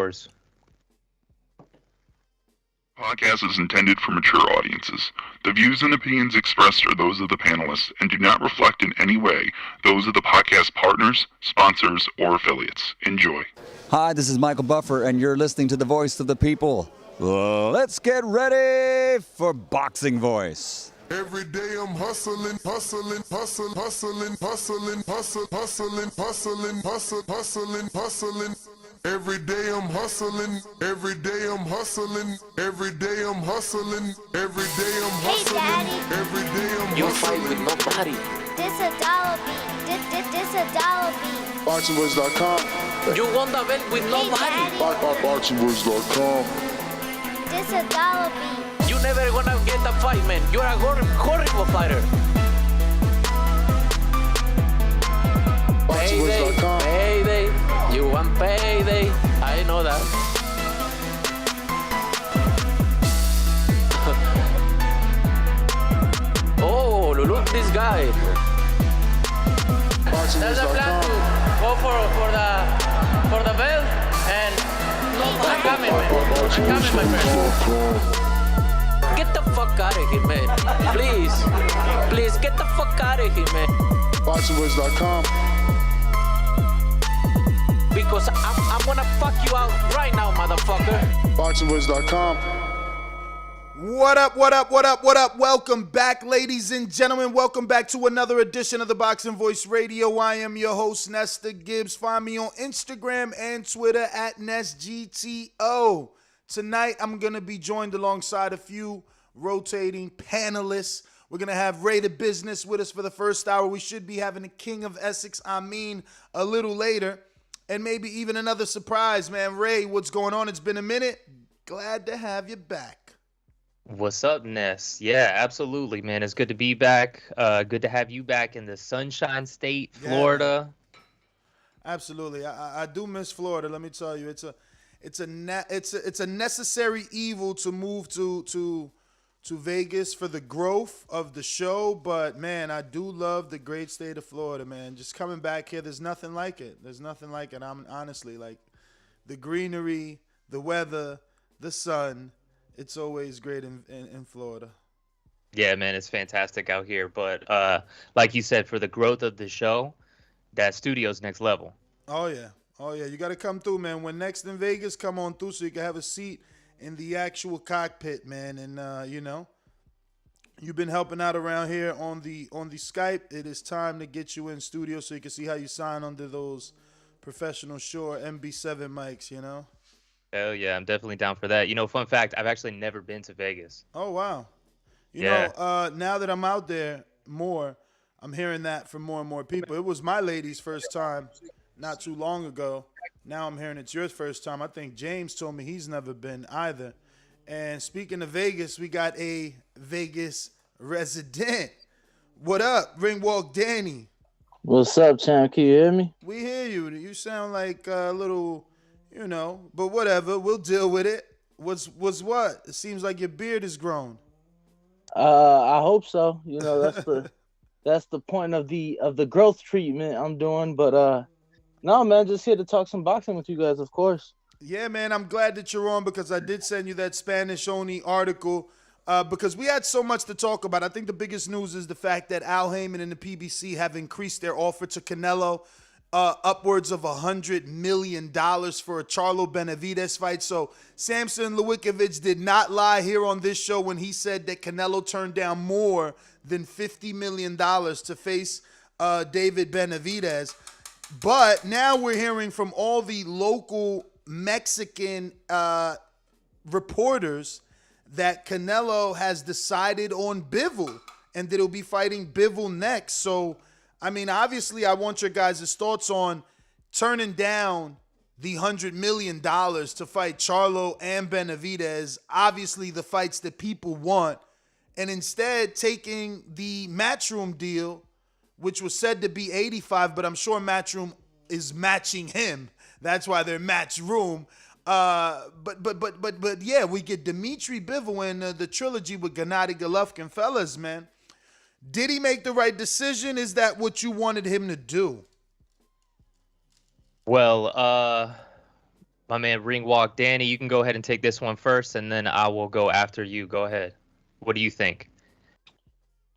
yours. Podcast is intended for mature audiences. The views and opinions expressed are those of the panelists and do not reflect in any way those of the podcast partners, sponsors, or affiliates. Enjoy. Hi, this is Michael Buffer, and you're listening to the Voice of the People. Let's get ready for Boxing Voice. Every day I'm hustling, hustling, hustling, hustling, hustling, hustling, hustling, hustling, hustling, hustling, hustling. Every day I'm hustling, every day I'm hustling, every day I'm hustling, every day I'm hustling, every day I'm hustling. You fight with nobody. This a dollar beat. This a dollar beat. BoxingVoice.com. You won the belt with nobody. BoxingVoice.com. This a dollar beat. You never gonna get the fight, man. You're a horrible fighter. BoxingVoice.com. Payday. You want payday. I know that. Oh, look this guy. There's a plan to go for the belt, and I'm coming, man. I'm coming, my friend. Get the fuck out of here, man. Please get the fuck out of here, man. BoxingVoice.com. Because I'm gonna fuck you out right now, motherfucker. BoxingVoice.com. What up, what up, what up, what up? Welcome back, ladies and gentlemen. Welcome back to another edition of the Boxing Voice Radio. I am your host, Nesta Gibbs. Find me on Instagram and Twitter at NestGTO. Tonight, I'm going to be joined alongside a few rotating panelists. We're going to have Ray the Business with us for the first hour. We should be having the King of Essex, Amin, a little later. And maybe even another surprise, man. Ray, what's going on? It's been a minute. Glad to have you back. What's up, Ness? Yeah, absolutely, man. It's good to be back. Good to have you back in the Sunshine State, Florida. Yeah. Absolutely. I do miss Florida. Let me tell you, it's a necessary evil to move to Vegas for the growth of the show, but man, I do love the great state of Florida, man. Just coming back here, there's nothing like it. There's nothing like it. I'm honestly like the greenery, the weather, the sun. It's always great in Florida. Yeah, man, it's fantastic out here. But like you said, for the growth of the show, that studio's next level. Oh yeah. You got to come through, man. When next in Vegas, come on through so you can have a seat in the actual cockpit, man. And you've been helping out around here on the Skype. It is time to get you in studio so you can see how you sign under those professional Shure MB7 mics, you know? Hell yeah, I'm definitely down for that. You know, fun fact, I've actually never been to Vegas. Oh, wow. You Yeah. know, now that I'm out there more, I'm hearing that from more and more people. It was my lady's first time not too long ago. Now I'm hearing it's your first time. I think James told me he's never been either. And speaking of Vegas, we got a Vegas resident. What up, Ringwalk Danny? What's up, champ? Can you hear me? We hear you. You sound like a little, but whatever. We'll deal with it. What's what? It seems like your beard is grown. I hope so. You know, that's the point of the growth treatment I'm doing. But no, man, just here to talk some boxing with you guys, of course. Yeah, man, I'm glad that you're on because I did send you that Spanish-only article because we had so much to talk about. I think the biggest news is the fact that Al Heyman and the PBC have increased their offer to Canelo upwards of $100 million for a Charlo Benavidez fight. So Samson Lewickovic did not lie here on this show when he said that Canelo turned down more than $50 million to face David Benavidez. But now we're hearing from all the local Mexican reporters that Canelo has decided on Bibble and that he'll be fighting Bibble next. So, I mean, obviously, I want your guys' thoughts on turning down the $100 million to fight Charlo and Benavidez, obviously the fights that people want, and instead taking the Matchroom deal, which was said to be 85, but I'm sure Matchroom is matching him. That's why they're Matchroom. But yeah, we get Dimitri Bivol in the trilogy with Gennady Golovkin. Fellas, man, did he make the right decision? Is that what you wanted him to do? Well, My man Ring Walk. Danny, you can go ahead and take this one first, and then I will go after you. Go ahead. What do you think?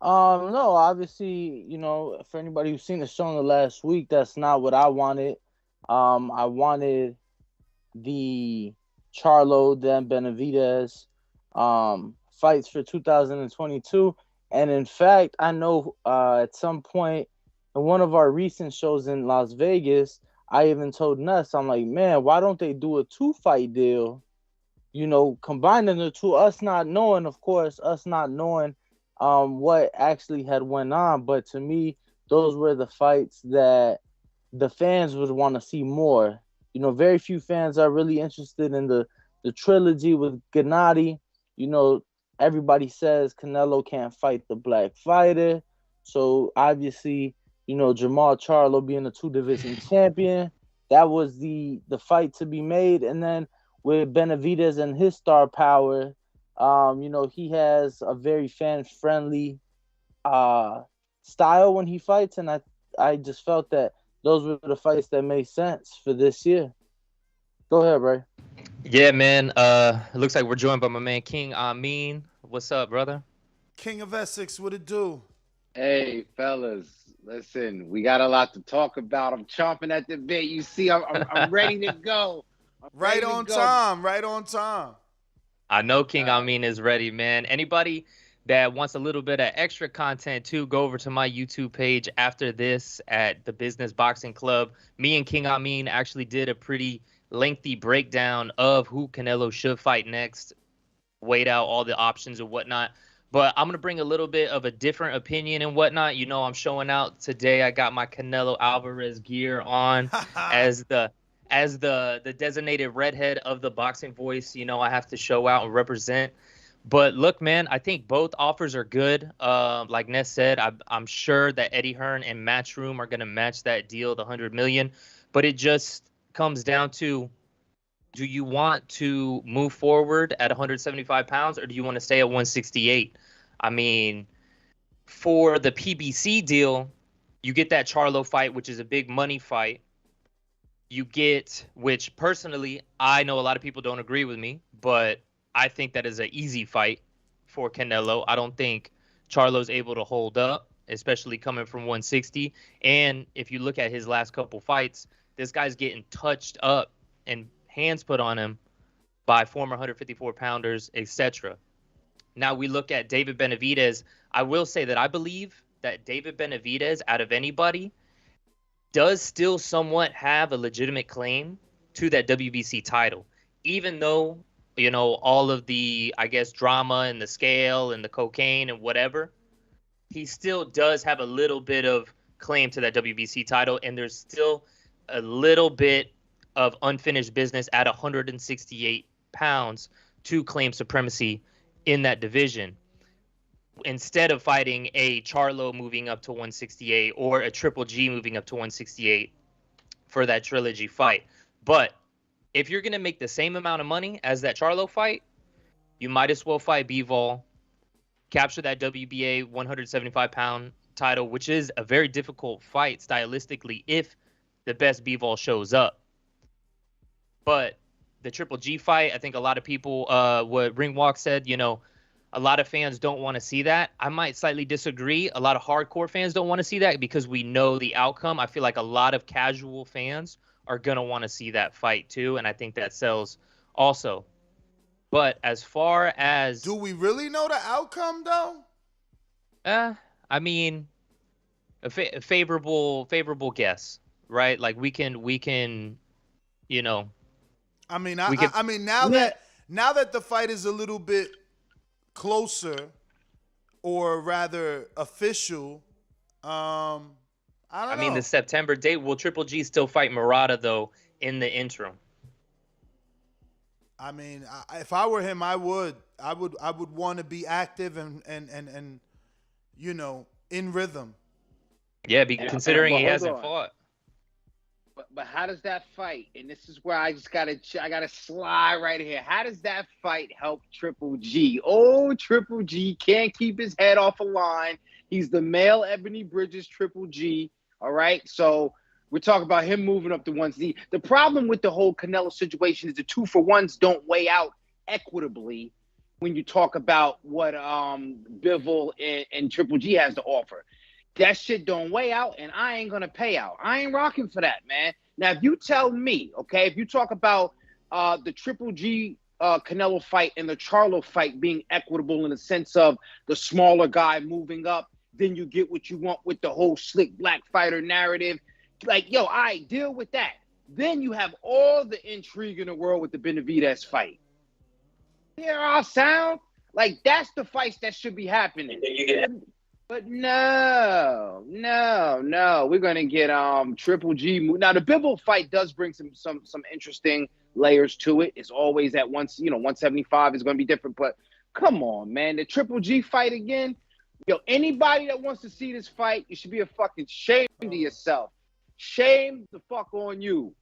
No, obviously, for anybody who's seen the show in the last week, that's not what I wanted. I wanted the Charlo then Benavidez fights for 2022. And in fact, I know at some point in one of our recent shows in Las Vegas, I even told Ness, I'm like, man, why don't they do a 2-fight deal? Combining the two, us not knowing what actually had went on. But to me, those were the fights that the fans would want to see more. Very few fans are really interested in the trilogy with Gennady. Everybody says Canelo can't fight the black fighter. So obviously, Jermall Charlo being a 2-division champion, that was the fight to be made. And then with Benavidez and his star power, he has a very fan-friendly style when he fights. And I just felt that those were the fights that made sense for this year. Go ahead, Ray. Yeah, man. It looks like we're joined by my man King Amin. What's up, brother? King of Essex, what it do? Hey, fellas. Listen, we got a lot to talk about. I'm chomping at the bit. You see, I'm ready to go. Right on time. I know King Amin is ready, man. Anybody that wants a little bit of extra content too, go over to my YouTube page after this at the Business Boxing Club. Me and King Amin actually did a pretty lengthy breakdown of who Canelo should fight next, weighed out all the options and whatnot. But I'm going to bring a little bit of a different opinion and whatnot. I'm showing out today. I got my Canelo Alvarez gear on as the designated redhead of the boxing voice. I have to show out and represent. But look, man, I think both offers are good. Like Ness said, I'm sure that Eddie Hearn and Matchroom are going to match that deal, the $100 million. But it just comes down to, do you want to move forward at 175 pounds or do you want to stay at 168? I mean, for the PBC deal, you get that Charlo fight, which is a big money fight. You get, which personally, I know a lot of people don't agree with me, but I think that is an easy fight for Canelo. I don't think Charlo's able to hold up, especially coming from 160. And if you look at his last couple fights, this guy's getting touched up and hands put on him by former 154-pounders, etc. Now we look at David Benavidez. I will say that I believe that David Benavidez, out of anybody, does still somewhat have a legitimate claim to that WBC title, even though, all of the, I guess, drama and the scale and the cocaine and whatever, he still does have a little bit of claim to that WBC title, and there's still a little bit of unfinished business at 168 pounds to claim supremacy in that division, instead of fighting a Charlo moving up to 168 or a Triple G moving up to 168 for that trilogy fight. But if you're going to make the same amount of money as that Charlo fight, you might as well fight Bivol, capture that WBA 175-pound title, which is a very difficult fight stylistically if the best Bivol shows up. But the Triple G fight, I think a lot of people, what Ringwalk said, a lot of fans don't want to see that. I might slightly disagree. A lot of hardcore fans don't want to see that because we know the outcome. I feel like a lot of casual fans are going to want to see that fight too, and I think that sells also. But as far as... Do we really know the outcome, though? I mean, a favorable guess, right? Like we can, I mean, now that the fight is a little bit closer, or rather official, I don't know. The September date, will Triple G still fight Murata though in the interim? I mean, if I were him, I would want to be active and in rhythm. Yeah, considering he hasn't fought. But how does that fight? And this is where I gotta slide right here. How does that fight help Triple G? Oh, Triple G can't keep his head off a line. He's the male Ebony Bridges Triple G. All right. So We're talking about him moving up to 1C. The problem with the whole Canelo situation is the 2-for-1s don't weigh out equitably when you talk about what Bibble and Triple G has to offer. That shit don't weigh out, and I ain't gonna pay out. I ain't rocking for that, man. Now, if you tell me, okay, if you talk about the Triple G Canelo fight and the Charlo fight being equitable in the sense of the smaller guy moving up, then you get what you want with the whole slick black fighter narrative. Like, yo, I deal with that. Then you have all the intrigue in the world with the Benavidez fight. Hear our sound? Like, that's the fights that should be happening. But no. We're gonna get Triple G. Now the Bibble fight does bring some interesting layers to it. It's always at 175 is gonna be different. But come on, man, the Triple G fight again. Yo, anybody that wants to see this fight, you should be a fucking shame to yourself. Shame the fuck on you.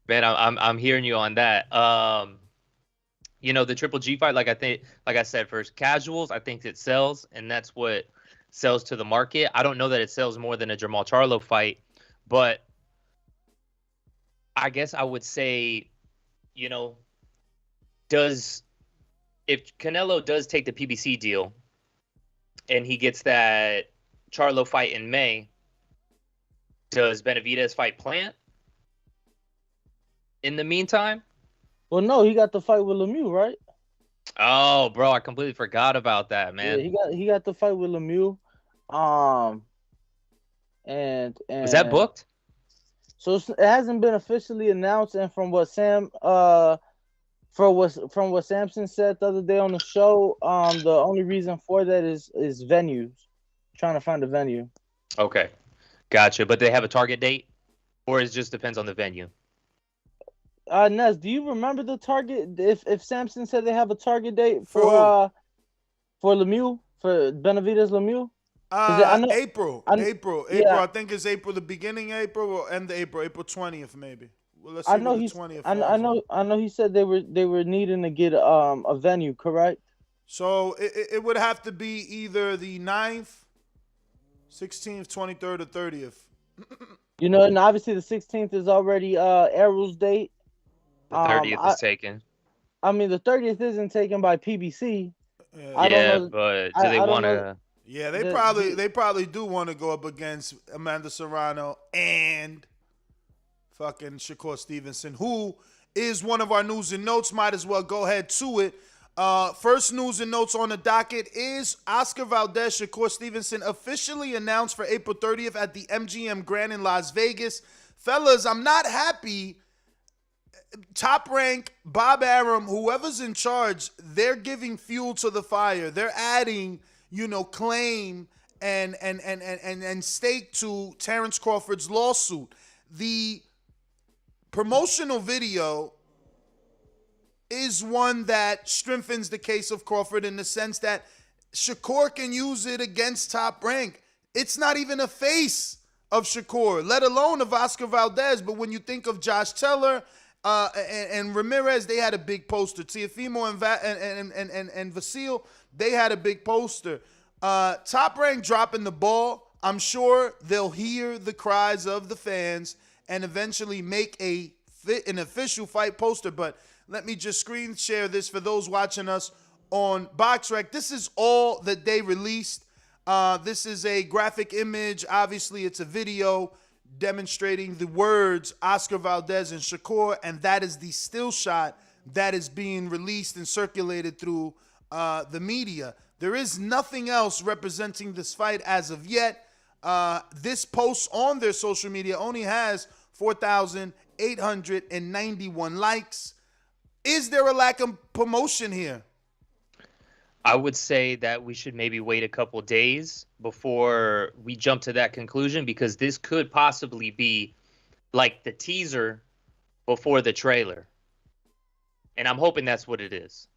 Man, I'm hearing you on that. The Triple G fight, like I said, for casuals, I think it sells, and that's what sells to the market. I don't know that it sells more than a Jermall Charlo fight, but I guess I would say, if Canelo does take the PBC deal and he gets that Charlo fight in May, does Benavidez fight Plant in the meantime? Well, no, he got the fight with Lemieux, right? Oh, bro, I completely forgot about that, man. Yeah, he got the fight with Lemieux. And was that booked? So it hasn't been officially announced, and from what Samson said the other day on the show, the only reason for that is venues. Trying to find a venue. Okay. Gotcha. But they have a target date, or it just depends on the venue? Ness, do you remember the target? If Samson said they have a target date for Lemieux, for Benavidez Lemieux? April. Yeah. I think it's April, the beginning of April or end of April 20th maybe. Well, let's see. I know he's. 20th I know. He said they were needing to get a venue, correct? So it would have to be either the 9th, 16th, 23rd, or 30th. And obviously the 16th is already Errol's date. The 30th is taken. I mean, the 30th isn't taken by PBC. I don't know, but do they want to? Yeah, they probably do want to go up against Amanda Serrano and fucking Shakur Stevenson, who is one of our news and notes. Might as well go ahead to it. First news and notes on the docket is Oscar Valdez, Shakur Stevenson officially announced for April 30th at the MGM Grand in Las Vegas. Fellas, I'm not happy. Top Rank, Bob Arum, whoever's in charge, they're giving fuel to the fire. They're adding, claim and stake to Terrence Crawford's lawsuit. The promotional video is one that strengthens the case of Crawford in the sense that Shakur can use it against Top Rank. It's not even a face of Shakur, let alone of Oscar Valdez. But when you think of Josh Teller and Ramirez, they had a big poster. Teofimo and Vasil, they had a big poster. Top Rank dropping the ball. I'm sure they'll hear the cries of the fans and eventually make an official fight poster. But let me just screen share this for those watching us on BoxRec. This is all that they released. This is a graphic image. Obviously, it's a video demonstrating the words Oscar Valdez and Shakur, and that is the still shot that is being released and circulated through the media. There is nothing else representing this fight as of yet. This post on their social media only has 4,891 likes. Is there a lack of promotion here? I would say that we should maybe wait a couple days before we jump to that conclusion, because this could possibly be like the teaser before the trailer. And I'm hoping that's what it is.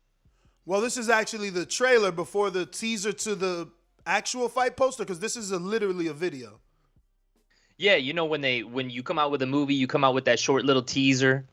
Well, this is actually the trailer before the teaser to the actual fight poster, because this is literally a video. Yeah, when you come out with a movie, you come out with that short little teaser,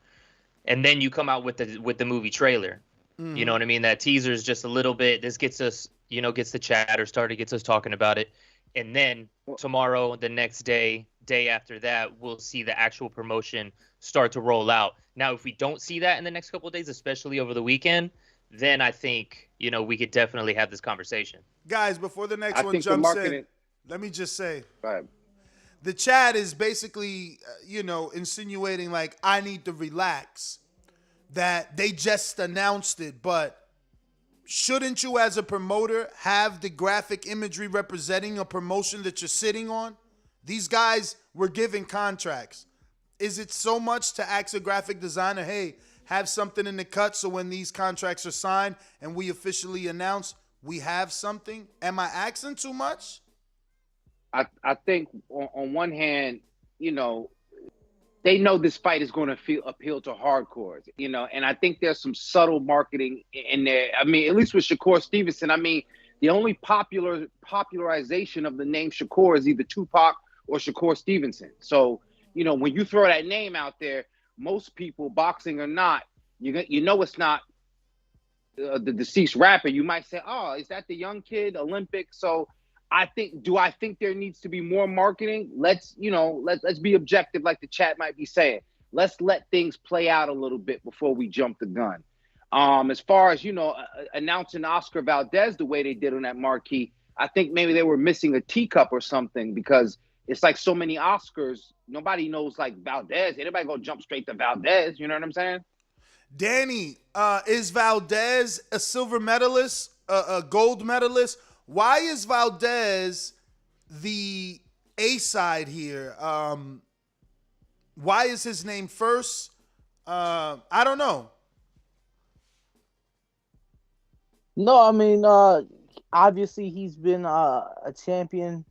and then you come out with the movie trailer. Mm-hmm. You know what I mean? That teaser is just a little bit. This gets us, gets the chatter started, gets us talking about it. And then tomorrow, the next day, day after that, we'll see the actual promotion start to roll out. Now, if we don't see that in the next couple of days, especially over the weekend, then I think, we could definitely have this conversation. Guys, before the next one jumps in, let me just say, the chat is basically, insinuating like I need to relax, that they just announced it. But shouldn't you as a promoter have the graphic imagery representing a promotion that you're sitting on? These guys were given contracts. Is it so much to ask a graphic designer, hey, have something in the cut so when these contracts are signed and we officially announce we have something? Am I asking too much? I think on one hand, they know this fight is going to appeal to hardcores, and I think there's some subtle marketing in there. I mean, at least with Shakur Stevenson, the only popularization of the name Shakur is either Tupac or Shakur Stevenson. So, when you throw that name out there, most people, boxing or not, it's not the deceased rapper. You might say, oh, is that the young kid, Olympic? So I think there needs to be more marketing? Let's be objective, like the chat might be saying. Let's let things play out a little bit before we jump the gun. As far as, announcing Oscar Valdez the way they did on that marquee, I think maybe they were missing a teacup or something, because it's like so many Oscars. Nobody knows like Valdez. Anybody gonna jump straight to Valdez? You know what I'm saying? Danny, is Valdez a silver medalist, a gold medalist? Why is Valdez the A side here? Why is his name first? I don't know. No, obviously he's been a champion.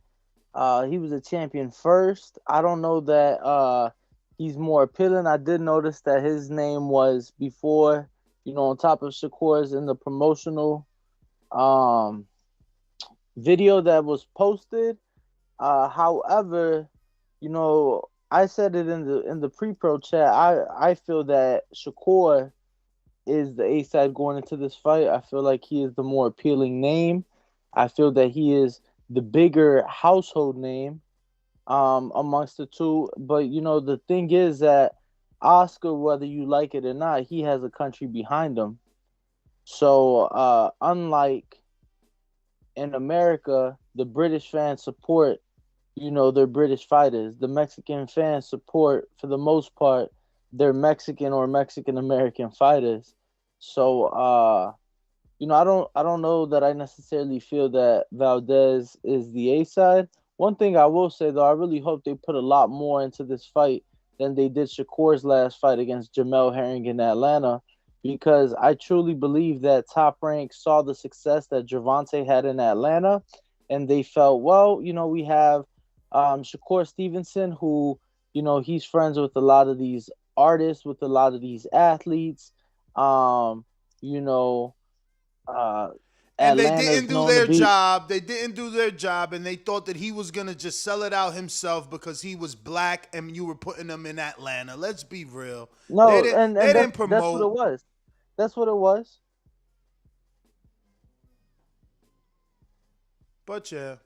He was a champion first. I don't know that he's more appealing. I did notice that his name was before, on top of Shakur's in the promotional video that was posted. However, I said it in the pre-pro chat. I feel that Shakur is the A side going into this fight. I feel like he is the more appealing name. I feel that he is the bigger household name amongst the two. But, the thing is that Oscar, whether you like it or not, he has a country behind him. So unlike in America, the British fans support, their British fighters. The Mexican fans support, for the most part, their Mexican or Mexican-American fighters. So, I don't know that I necessarily feel that Valdez is the A side. One thing I will say, though, I really hope they put a lot more into this fight than they did Shakur's last fight against Jermall Herring in Atlanta, because I truly believe that Top Rank saw the success that Gervonta had in Atlanta, and they felt, well, we have Shakur Stevenson, who, he's friends with a lot of these artists, with a lot of these athletes, and they didn't do their job. They didn't do their job, and they thought that he was going to just sell it out himself because he was black and you were putting him in Atlanta. Let's be real. No, they didn't promote. That's what it was. That's what it was. But, yeah.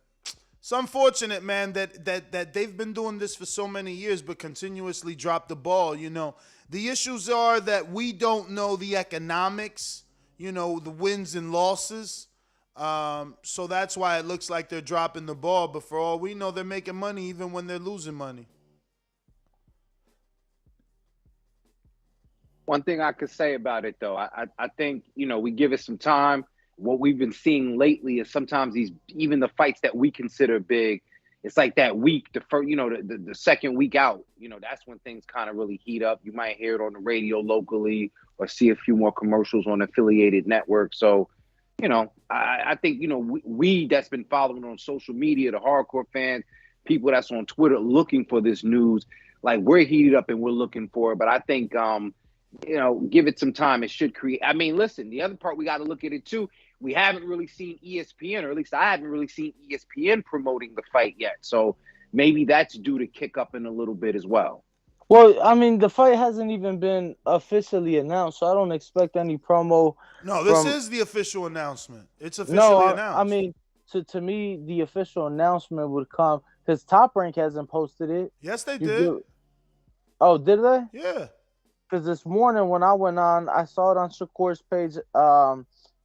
It's unfortunate, man, that they've been doing this for so many years but continuously drop the ball, The issues are that we don't know the economics, the wins and losses. So that's why it looks like they're dropping the ball. But for all we know, they're making money even when they're losing money. One thing I could say about it, though, I think, we give it some time. What we've been seeing lately is sometimes even the fights that we consider big, it's like that week, the second week out, that's when things kind of really heat up. You might hear it on the radio locally or see a few more commercials on affiliated networks. So, I think, we that's been following on social media, the hardcore fans, people that's on Twitter looking for this news, like we're heated up and we're looking for it. But I think, give it some time. It should create. Listen, the other part we got to look at it too. We haven't really seen ESPN, or at least I haven't really seen ESPN promoting the fight yet. So maybe that's due to kick up in a little bit as well. Well, the fight hasn't even been officially announced, so I don't expect any promo. No, this is the official announcement. It's officially announced. to me, the official announcement would come because Top Rank hasn't posted it. Yes, they did. Oh, did they? Yeah. Because this morning when I went on, I saw it on Shakur's page.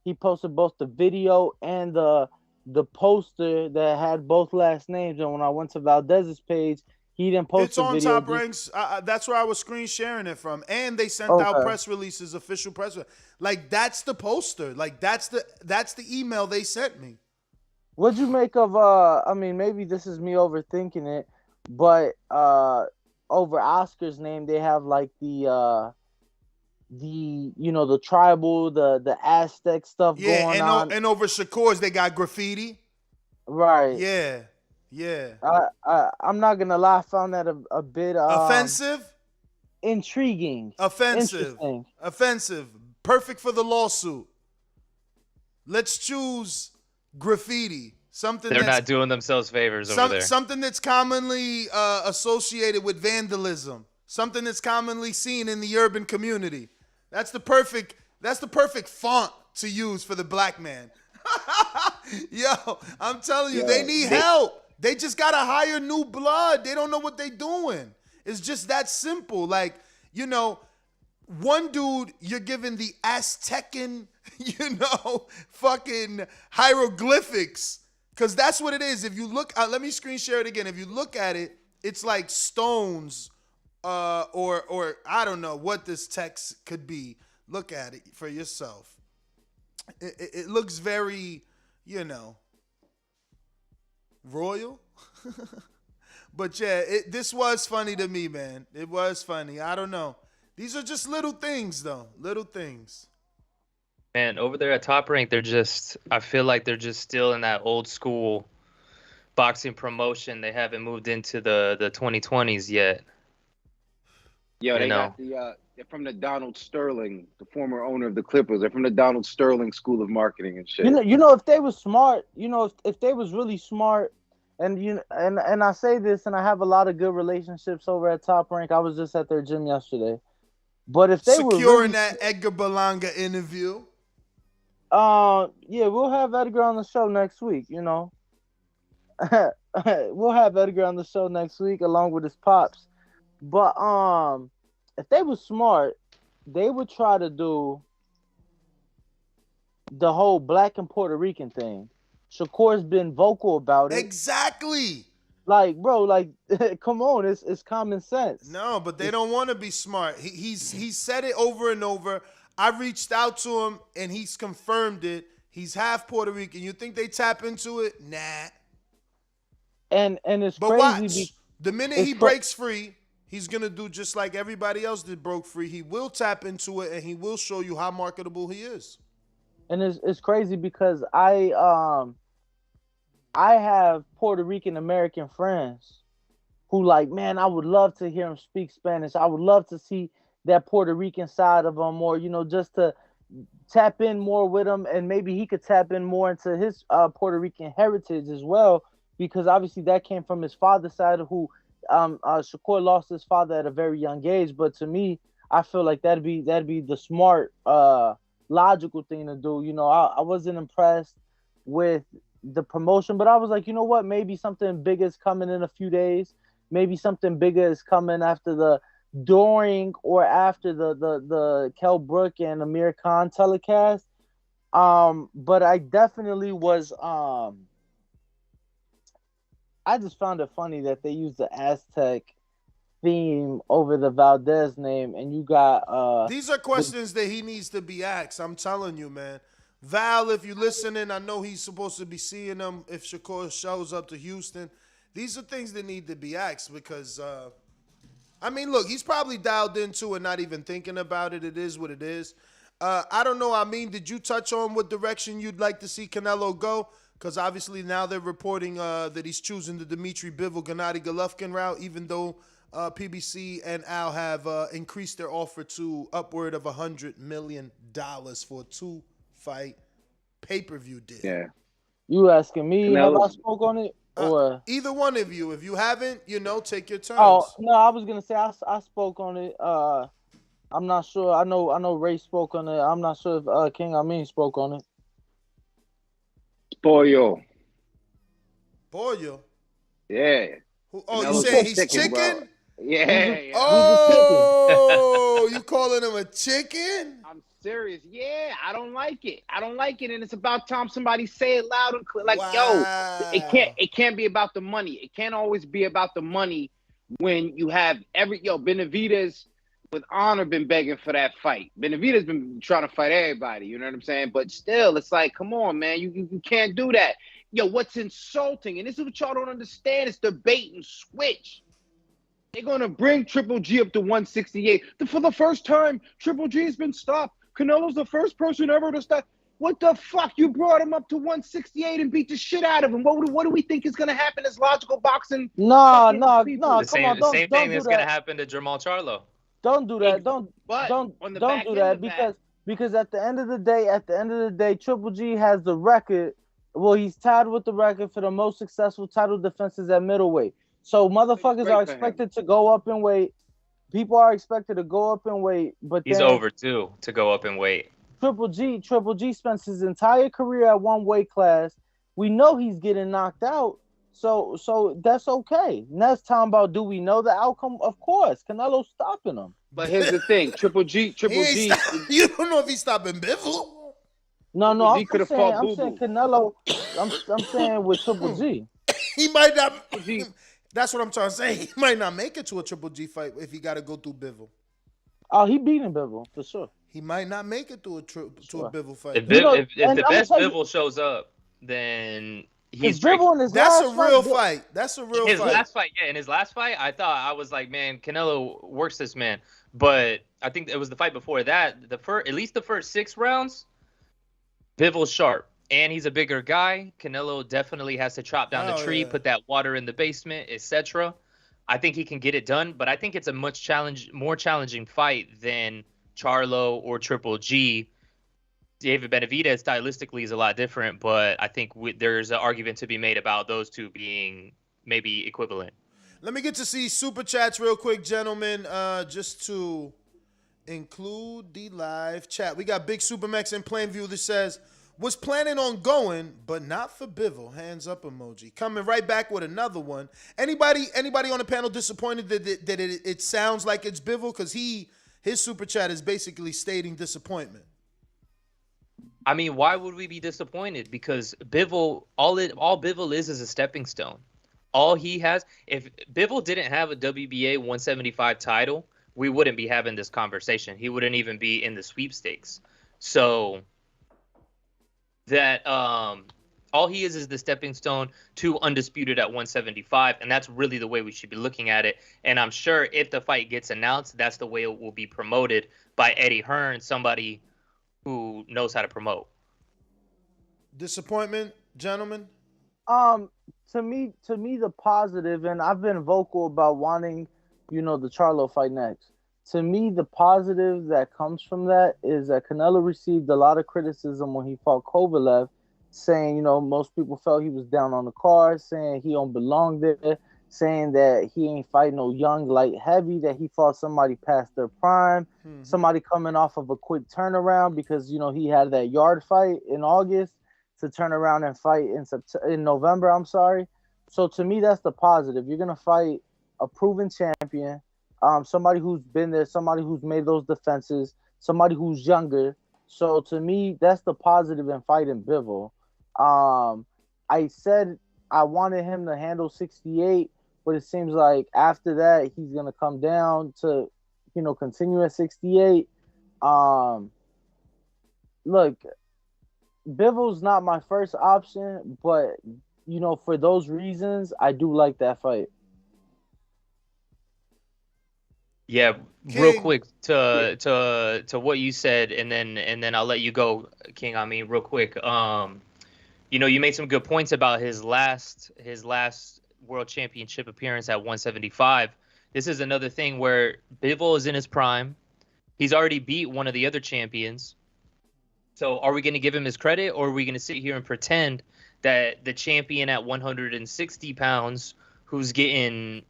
He posted both the video and the poster that had both last names. And when I went to Valdez's page, he didn't post It's the on video. Top Ranks. That's where I was screen sharing it from. And they sent out press releases, official press. Like, that's the poster. Like, that's the email they sent me. What'd you make of? I mean, maybe this is me overthinking it, but over Oscar's name, they have like the the tribal, the Aztec stuff going on. And over Shakur's, they got graffiti. Right. Yeah. Yeah. I'm not gonna lie, I found that a bit offensive, intriguing, offensive, perfect for the lawsuit. Let's choose graffiti. They're not doing themselves favors over there. Something that's commonly associated with vandalism. Something that's commonly seen in the urban community. That's the perfect font to use for the black man. Yo, I'm telling you, they need help. They just gotta hire new blood. They don't know what they're doing. It's just that simple. Like, one dude, you're giving the Aztecan, fucking hieroglyphics. Because that's what it is. If you look, let me screen share it again. If you look at it, it's like stones or I don't know what this text could be. Look at it for yourself. It looks very, royal. But yeah, this was funny to me, man. It was funny. I don't know. These are just little things, though. Little things. Man, over there at Top Rank, I feel like they're just still in that old school boxing promotion. They haven't moved into the 2020s yet. Yeah, they got they're from the Donald Sterling, the former owner of the Clippers. They're from the Donald Sterling School of Marketing and shit. If they was smart, if they was really smart, and I say this, and I have a lot of good relationships over at Top Rank. I was just at their gym yesterday. But if they were securing that Edgar Berlanga interview. Yeah, we'll have Edgar on the show next week, We'll have Edgar on the show next week along with his pops. But if they were smart, they would try to do the whole black and Puerto Rican thing. Shakur's been vocal about it. Exactly. Like, bro, come on, it's common sense. No, but they don't want to be smart. He's said it over and over. I reached out to him, and he's confirmed it. He's half Puerto Rican. You think they tap into it? Nah. And it's but crazy. Watch. The minute he breaks free, he's going to do just like everybody else that broke free. He will tap into it, and he will show you how marketable he is. And it's crazy because I have Puerto Rican American friends who man, I would love to hear him speak Spanish. I would love to see that Puerto Rican side of him, or just to tap in more with him, and maybe he could tap in more into his Puerto Rican heritage as well, because obviously that came from his father's side, who Shakur lost his father at a very young age. But to me, I feel like that'd be the smart, logical thing to do. I wasn't impressed with the promotion, but I was like, what? Maybe something bigger is coming in a few days. Maybe something bigger is coming during or after the Kell Brook and Amir Khan telecast. But I definitely was I just found it funny that they used the Aztec theme over the Valdez name, and you got these are questions that he needs to be asked. I'm telling you, man. Val, if you're listening, I know he's supposed to be seeing them if Shakur shows up to Houston. These are things that need to be asked because look, he's probably dialed into it, not even thinking about it. It is what it is. I don't know, Amin, did you touch on what direction you'd like to see Canelo go? Because obviously now they're reporting that he's choosing the Dimitri Bivol, Gennady Golovkin route, even though PBC and Al have increased their offer to upward of $100 million for a 2-fight pay-per-view deal. Yeah. You asking me have I spoke on it? Or either one of you. If you haven't, take your turns. Oh, no, I was going to say I spoke on it. I'm not sure. I know Ray spoke on it. I'm not sure if King Amin spoke on it. Spoil. Pollo. Yeah. Oh, you Canelo's saying he's chicken, bro. chicken? Yeah. Oh, you calling him a chicken? I'm serious. Yeah, I don't like it. I don't like it, and it's about time somebody say it loud and clear. Like, Wow. yo, it can't be about the money. It can't always be about the money when you have Benavidez with honor been begging for that fight. Benavidez been trying to fight everybody, you know what I'm saying? But still, it's like, come on, man, you can't do that. Yo, what's insulting, and this is what y'all don't understand, it's the bait and switch. They're going to bring Triple G up to 168. For the first time, Triple G has been stopped. Canelo's the first person ever to stop. What the fuck? You brought him up to 168 and beat the shit out of him. What do we think is going to happen as logical boxing? No. The same thing is going to happen to Jermall Charlo. Don't do that. Don't do that because at the end of the day, Triple G has the record. Well, he's tied with the record for the most successful title defenses at middleweight. So motherfuckers are expected to go up in weight. People are expected to go up in weight, but he's overdue to go up in weight. Triple G spends his entire career at one weight class. We know he's getting knocked out, so that's okay. Ness talking about, do we know the outcome? Of course, Canelo's stopping him. But here's the thing, Triple G. You don't know if he's stopping Bibble. No, I'm saying Canelo. I'm saying with Triple G. He might not. That's what I'm trying to say. He might not make it to a Triple G fight if he got to go through Bivol. Oh, he beating Bivol for sure. He might not make it to a Bivol fight. If the best Bivol shows up, then he's Bivol. That's a real fight. That's a real his fight. Last fight, yeah. In his last fight, I was like, man, Canelo works this man. But I think it was the fight before that. At least the first 6 rounds, Bivol's sharp. And he's a bigger guy. Canelo definitely has to chop down the tree, put that water in the basement, etc. I think he can get it done, but I think it's a much more challenging fight than Charlo or Triple G. David Benavidez stylistically is a lot different, but I think there's an argument to be made about those two being maybe equivalent. Let me get to see super chats real quick, gentlemen, just to include the live chat. We got Big Supermax in Plainview that says, was planning on going, but not for Bivol. Hands up emoji. Coming right back with another one. Anybody on the panel disappointed that it sounds like it's Bivol? Because his super chat is basically stating disappointment. I mean, why would we be disappointed? Because Bivol, all Bivol is a stepping stone. All he has, if Bivol didn't have a WBA 175 title, we wouldn't be having this conversation. He wouldn't even be in the sweepstakes. So that all he is the stepping stone to undisputed at 175, and that's really the way we should be looking at it. And I'm sure if the fight gets announced, that's the way it will be promoted by Eddie Hearn, somebody who knows how to promote. Disappointment, gentlemen? To me, the positive, and I've been vocal about wanting, the Charlo fight next. To me, the positive that comes from that is that Canelo received a lot of criticism when he fought Kovalev, saying, most people felt he was down on the card, saying he don't belong there, saying that he ain't fighting no young light heavy, that he fought somebody past their prime, somebody coming off of a quick turnaround because, he had that yard fight in August to turn around and fight in November, So to me, that's the positive. You're going to fight a proven champion, somebody who's been there, somebody who's made those defenses, somebody who's younger. So to me, that's the positive in fighting Bivol. I said I wanted him to handle 68, but it seems like after that, he's going to come down to, continue at 68. Look, Bivol's not my first option, but, for those reasons, I do like that fight. Yeah, real quick to what you said, and then I'll let you go, King. I mean, real quick. You made some good points about his last world championship appearance at 175. This is another thing where Bivol is in his prime. He's already beat one of the other champions. So are we going to give him his credit, or are we going to sit here and pretend that the champion at 160 pounds, who's getting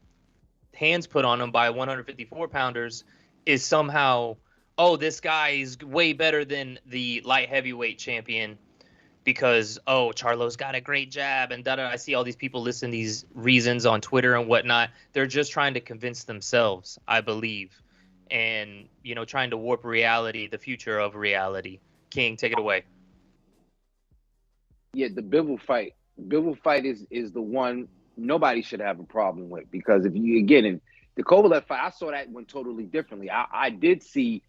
hands put on him by 154 pounders, is somehow, this guy is way better than the light heavyweight champion? because, oh, Charlo's got a great jab and da-da. I see all these people listing these reasons on Twitter and whatnot. They're just trying to convince themselves, I believe, and, trying to warp reality, the future of reality. King, take it away. Yeah, the Bibble fight. Bibble fight is the one nobody should have a problem with, because if you, again, in the Kovalev fight, I saw that one totally differently. I did see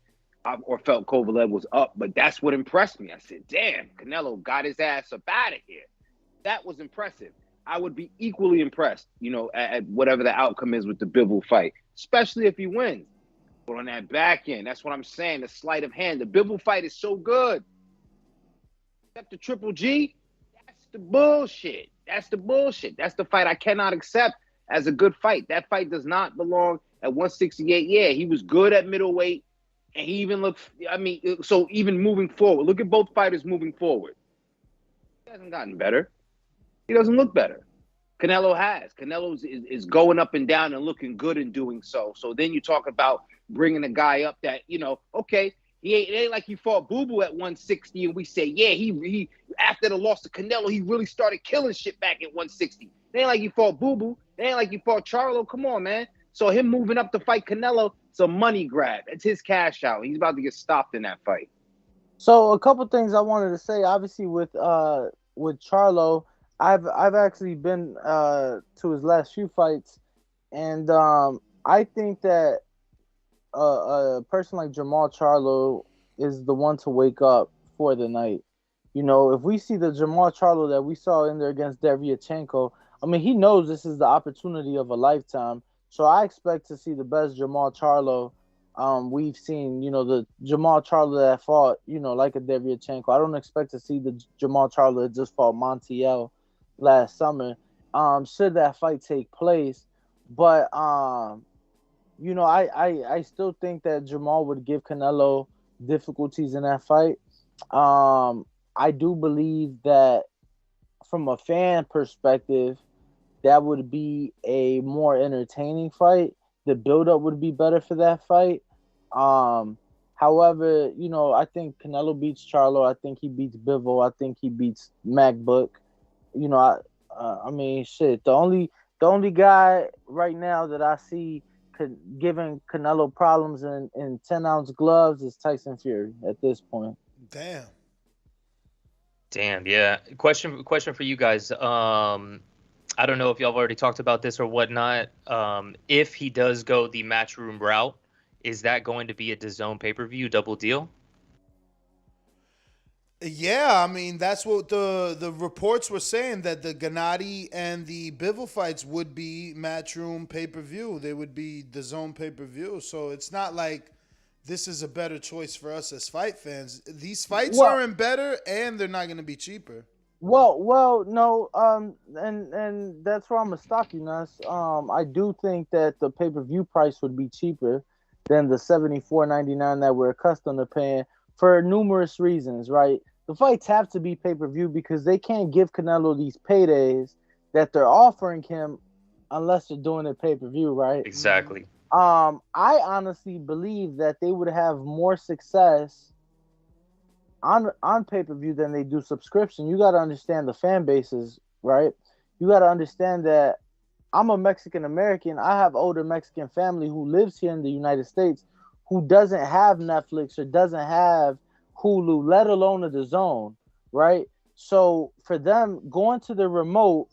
or felt Kovalev was up, but that's what impressed me. I said, damn, Canelo got his ass up out of here. That was impressive. I would be equally impressed, at whatever the outcome is with the Bibble fight, especially if he wins. But on that back end, that's what I'm saying, the sleight of hand. The Bibble fight is so good. Except the Triple G, that's the bullshit. That's the bullshit. That's the fight I cannot accept as a good fight. That fight does not belong at 168. Yeah, he was good at middleweight. And he even looked, so even moving forward, look at both fighters moving forward. He hasn't gotten better. He doesn't look better. Canelo has. Canelo is going up and down and looking good in doing so. So then you talk about bringing a guy up that, okay, it ain't like he fought Boo-Boo at 160 and we say, yeah, he after the loss to Canelo, he really started killing shit back at 160. It ain't like he fought Boo-Boo. It ain't like he fought Charlo. Come on, man. So him moving up to fight Canelo, it's a money grab. It's his cash out. He's about to get stopped in that fight. So a couple things I wanted to say. Obviously, with Charlo, I've actually been to his last few fights, and I think that a person like Jermall Charlo is the one to wake up for the night. If we see the Jermall Charlo that we saw in there against Derevyanchenko, he knows this is the opportunity of a lifetime. So I expect to see the best Jermall Charlo we've seen. The Jermall Charlo that fought, like a Derevyanchenko. I don't expect to see the Jermall Charlo that just fought Montiel last summer. Should that fight take place, but I still think that Jermall would give Canelo difficulties in that fight. I do believe that from a fan perspective, that would be a more entertaining fight. The build-up would be better for that fight. However, I think Canelo beats Charlo. I think he beats Bivol. I think he beats MacBook. Shit. The only guy right now that I see giving Canelo problems in 10-ounce gloves is Tyson Fury at this point. Damn, yeah. Question for you guys. I don't know if y'all have already talked about this or whatnot. If he does go the matchroom route, is that going to be a DAZN pay-per-view double deal? Yeah, that's what the reports were saying, that the Gennady and the Bivol fights would be matchroom pay-per-view. They would be DAZN pay-per-view. So it's not like this is a better choice for us as fight fans. These fights aren't better, and they're not going to be cheaper. Well, no, and that's where I'm gonna stop you, Ness. I do think that the pay-per-view price would be cheaper than the $74.99 that we're accustomed to paying for numerous reasons, right? The fights have to be pay-per-view because they can't give Canelo these paydays that they're offering him unless they're doing it pay-per-view, right? Exactly. I honestly believe that they would have more success on pay-per-view than they do subscription. You got to understand the fan bases, right? You got to understand that I'm a Mexican American. I have older Mexican family who lives here in the United States who doesn't have Netflix or doesn't have Hulu, let alone a DAZN, right? So for them, going to the remote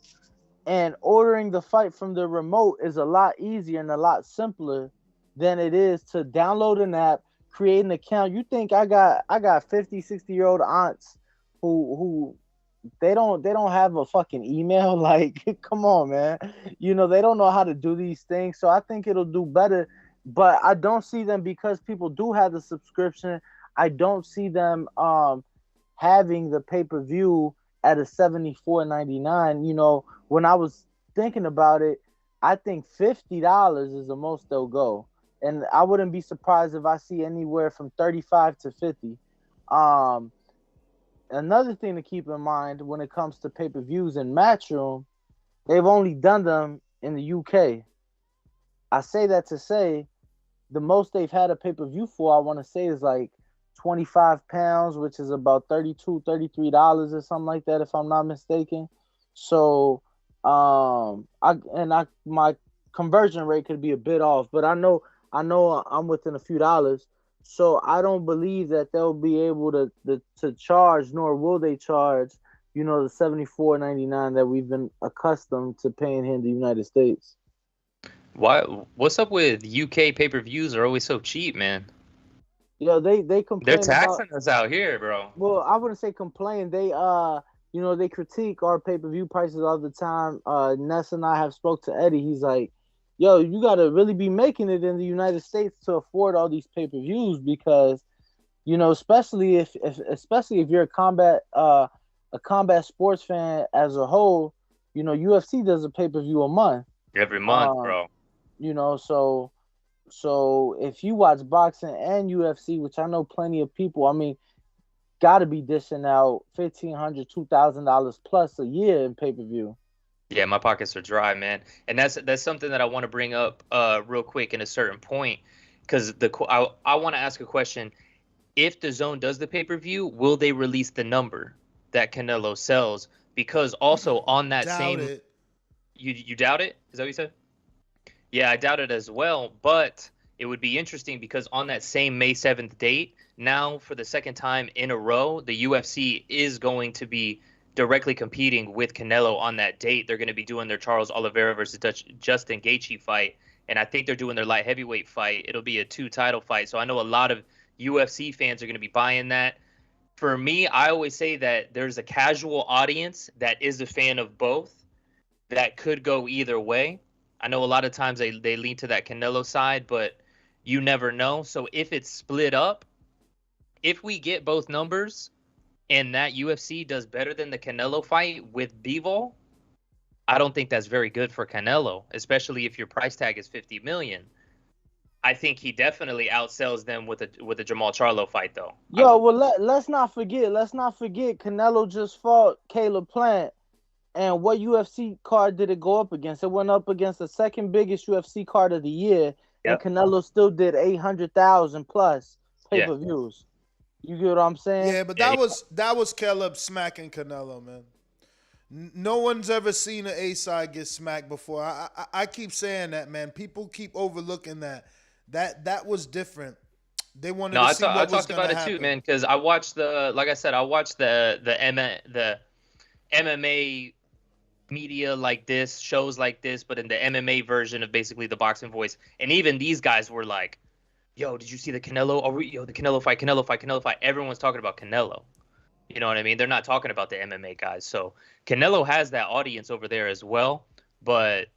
and ordering the fight from the remote is a lot easier and a lot simpler than it is to download an app, create an account. You think I got 50, 60-year-old aunts who they don't have a fucking email? Like, come on, man. They don't know how to do these things. So I think it'll do better. But I don't see them, because people do have the subscription, I don't see them having the pay-per-view at a $74.99. When I was thinking about it, I think $50 is the most they'll go. And I wouldn't be surprised if I see anywhere from 35 to 50. Another thing to keep in mind when it comes to pay-per-views in Matchroom, they've only done them in the UK. I say that to say the most they've had a pay-per-view for, I want to say, is like 25 pounds, which is about $32, $33 or something like that, if I'm not mistaken. So, my conversion rate could be a bit off, but I know I'm within a few dollars. So I don't believe that they'll be able to charge, nor will they charge, the $74.99 that we've been accustomed to paying here in the United States. Why? What's up with UK pay-per-views are always so cheap, man? They complain. They're taxing us out here, bro. Well, I wouldn't say complain. They they critique our pay-per-view prices all the time. Ness and I have spoke to Eddie. He's like, yo, you gotta really be making it in the United States to afford all these pay-per-views because, especially if you're a combat sports fan as a whole, UFC does a pay-per-view a month. Every month, bro. So if you watch boxing and UFC, which I know plenty of people, gotta be dishing out $1,500, $2,000 plus a year in pay-per-view. Yeah, my pockets are dry, man, and that's something that I want to bring up real quick in a certain point, because I want to ask a question. If DAZN does the pay-per-view, will they release the number that Canelo sells? Because also on that you doubt it? Is that what you said? Yeah, I doubt it as well, but it would be interesting because on that same May 7th date, now for the second time in a row, the UFC is going to be directly competing with Canelo on that date. They're going to be doing their Charles Oliveira versus Justin Gaethje fight, and I think they're doing their light heavyweight fight. It'll be a 2-title fight, so I know a lot of UFC fans are going to be buying that. For me, I always say that there's a casual audience that is a fan of both that could go either way. I know a lot of times they lean to that Canelo side, but you never know. So if it's split up, if we get both numbers and that UFC does better than the Canelo fight with Bivol, I don't think that's very good for Canelo, especially if your price tag is $50 million. I think he definitely outsells them with a Jermall Charlo fight, though. Let's not forget. Canelo just fought Caleb Plant, and what UFC card did it go up against? It went up against the second biggest UFC card of the year, and Canelo still did 800,000 plus pay-per-views. You get what I'm saying? Yeah, but that was Caleb smacking Canelo, man. No one's ever seen an A-side get smacked before. I keep saying that, man. People keep overlooking that. That was different. They wanted to see what was going to happen. I talked about it too, man, because I watched the MMA media like this, shows like this, but in the MMA version of basically the Boxing Voice. And even these guys were like, yo, did you see the Canelo? The Canelo fight. Everyone's talking about Canelo. You know what I mean? They're not talking about the MMA guys. So Canelo has that audience over there as well, but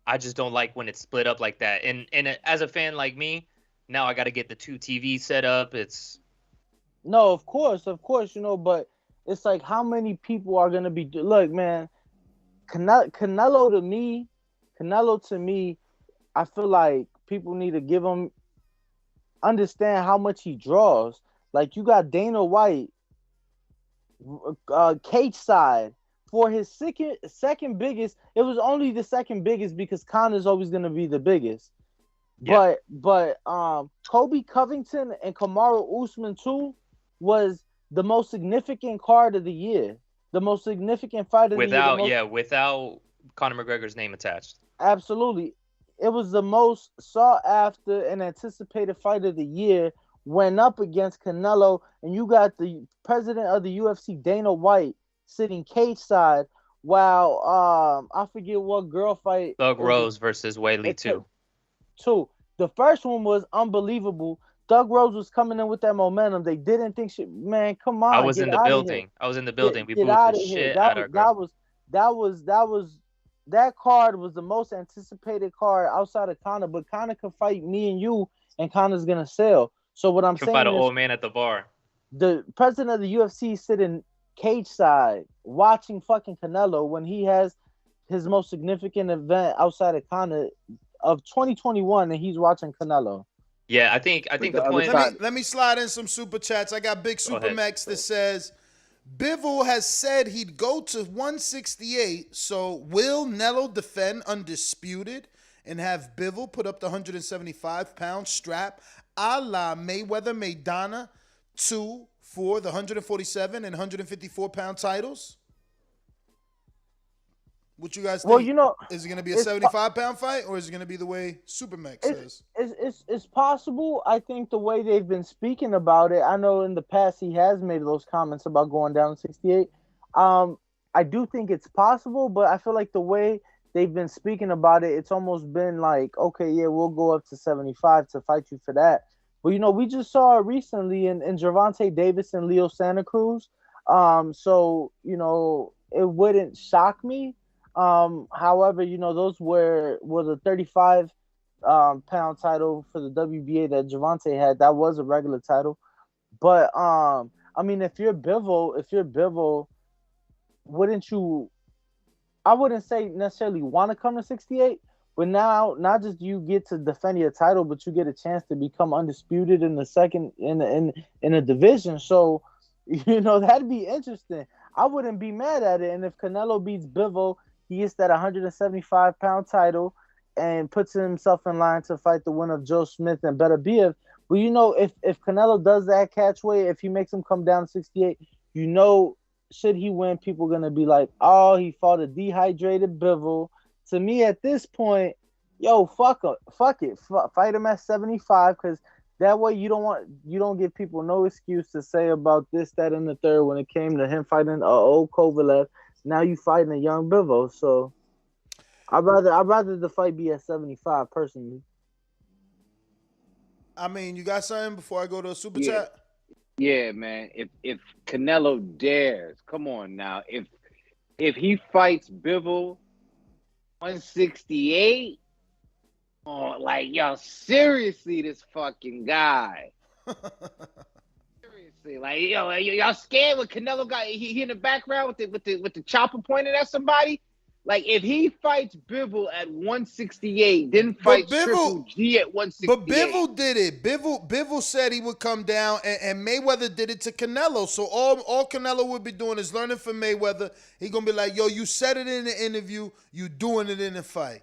I just don't like when it's split up like that. And as a fan like me, now I got to get the 2 TV set up. No, of course, but it's like how many people are going to be... Look, man, Canelo to me, I feel like people need to give him... Understand how much he draws. Like, you got Dana White, cage side, for his second biggest. It was only the second biggest because Connor's always going to be the biggest. Yeah. But Kobe Covington and Kamaru Usman too was the most significant card of the year. The most significant fight of the year. Without Conor McGregor's name attached. Absolutely. It was the most sought after and anticipated fight of the year. Went up against Canelo, and you got the president of the UFC, Dana White, sitting cage side while I forget what girl fight. Thug Rose versus Weili too. The first one was unbelievable. Thug Rose was coming in with that momentum. They didn't think shit. Man, come on. I was in the building. We booed the shit out of her. That card was the most anticipated card outside of Conor, but Conor could fight me and you, and Conor's gonna sell. So what I'm saying fight is, an old man at the bar. The president of the UFC sitting cage side watching fucking Canelo when he has his most significant event outside of Conor of 2021, and he's watching Canelo. Yeah, I think the point. Let me slide in some super chats. I got Big Super Max that says Bivol has said he'd go to 168. So will Nello defend undisputed and have Bivol put up the 175-pound strap a la Mayweather Maidana 2 for the 147 and 154 pound titles? What you guys think? Well, you know, is it going to be a 75-pound fight, or is it going to be the way Supermax says? It's possible. I think the way they've been speaking about it, I know in the past he has made those comments about going down to 68. I do think it's possible, but I feel like the way they've been speaking about it, it's almost been like, okay, yeah, we'll go up to 75 to fight you for that. But, you know, we just saw it recently in Gervonta Davis and Leo Santa Cruz. So, you know, it wouldn't shock me. However, you know, those was a 35 pound title for the WBA that Gervonta had. That was a regular title. But I mean, if you're Bivol, wouldn't you, I wouldn't say necessarily want to come to 68, but now not just you get to defend your title, but you get a chance to become undisputed in the second in a division. So, you know, that'd be interesting. I wouldn't be mad at it. And if Canelo beats Bivol, he gets that 175-pound title and puts himself in line to fight the winner of Joe Smith and Benavidez. But, you know, if Canelo does that catch weight, if he makes him come down to 68, you know, should he win, people are going to be like, oh, he fought a dehydrated Bivol. To me, at this point, yo, fuck it. Fight him at 75, because that way you don't give people no excuse to say about this, that, and the third when it came to him fighting old Kovalev. Now you fighting a young Bivol, so I'd rather the fight be at 75 personally. I mean, you got something before I go to a super chat? Yeah, man. If Canelo dares, come on now. If he fights Bivol 168, oh, like, yo, seriously, this fucking guy. Like, yo, y'all scared what Canelo got? He in the background with the chopper pointed at somebody. Like, if he fights Bivol at 168, then fights Triple G at 168. But Bivol did it. Bivol said he would come down, and Mayweather did it to Canelo. So all Canelo would be doing is learning from Mayweather. He gonna be like, yo, you said it in the interview, you doing it in the fight.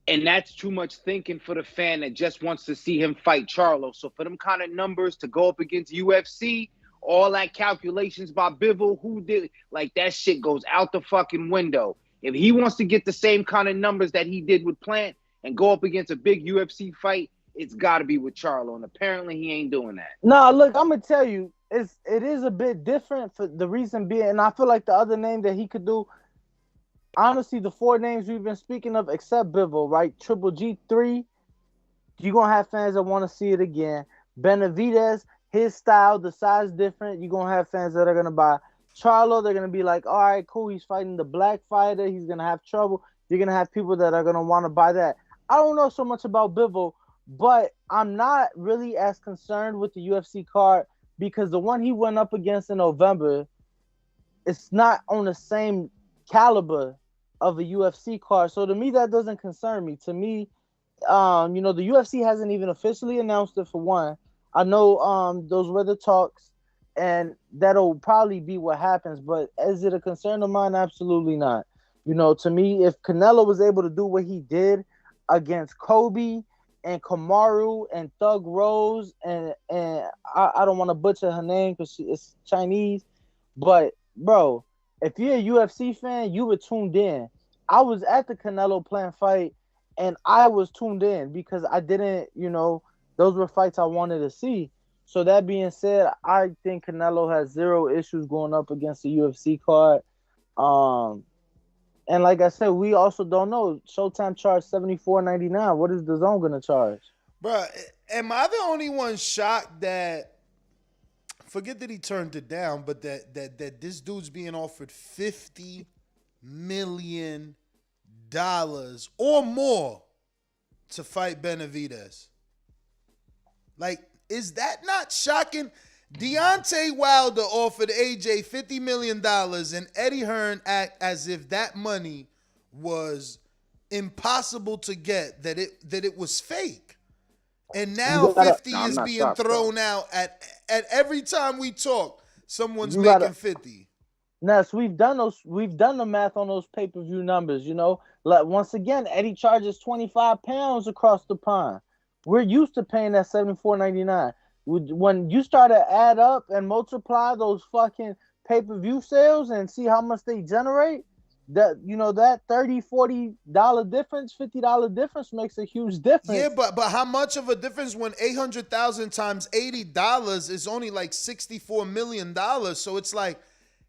And that's too much thinking for the fan that just wants to see him fight Charlo. So for them kind of numbers to go up against UFC, all that calculations by Bivol, who did, like, that shit goes out the fucking window. If he wants to get the same kind of numbers that he did with Plant and go up against a big UFC fight, it's got to be with Charlo. And apparently he ain't doing that. Nah, look, I'm going to tell you, it is a bit different for the reason being, and I feel like the other name that he could do, honestly, the four names we've been speaking of, except Bivol, right? Triple G3, you're going to have fans that want to see it again. Benavidez, his style, the size different, you're going to have fans that are going to buy. Charlo, they're going to be like, all right, cool, he's fighting the black fighter, he's going to have trouble. You're going to have people that are going to want to buy that. I don't know so much about Bivol, but I'm not really as concerned with the UFC card because the one he went up against in November, it's not on the same caliber of a UFC card. So to me, that doesn't concern me. To me, you know, the UFC hasn't even officially announced it for one. I know those were the talks, and that'll probably be what happens. But is it a concern of mine? Absolutely not. You know, to me, if Canelo was able to do what he did against Kobe and Kamaru and Thug Rose, and I don't want to butcher her name because it's Chinese, but, bro, if you're a UFC fan, you were tuned in. I was at the Canelo Plant fight, and I was tuned in because I didn't, you know, those were fights I wanted to see. So that being said, I think Canelo has zero issues going up against the UFC card. And like I said, we also don't know. Showtime charged $74.99. What is DAZN gonna charge? Bro, am I the only one shocked that? Forget that he turned it down, but that this dude's being offered $50 million or more to fight Benavidez. Like, is that not shocking? Deontay Wilder offered AJ $50 million, and Eddie Hearn act as if that money was impossible to get, that it was fake. And now 50 is being thrown out at every time we talk. Someone's making 50. Ness, we've done the math on those pay-per-view numbers, you know. Like, once again, Eddie charges 25 pounds across the pond. We're used to paying that $74.99. when you start to add up and multiply those fucking pay-per-view sales and see how much they generate, that that $30-$40 difference, $50 difference makes a huge difference. Yeah, but how much of a difference when 800,000 times $80 is only like $64 million? So it's like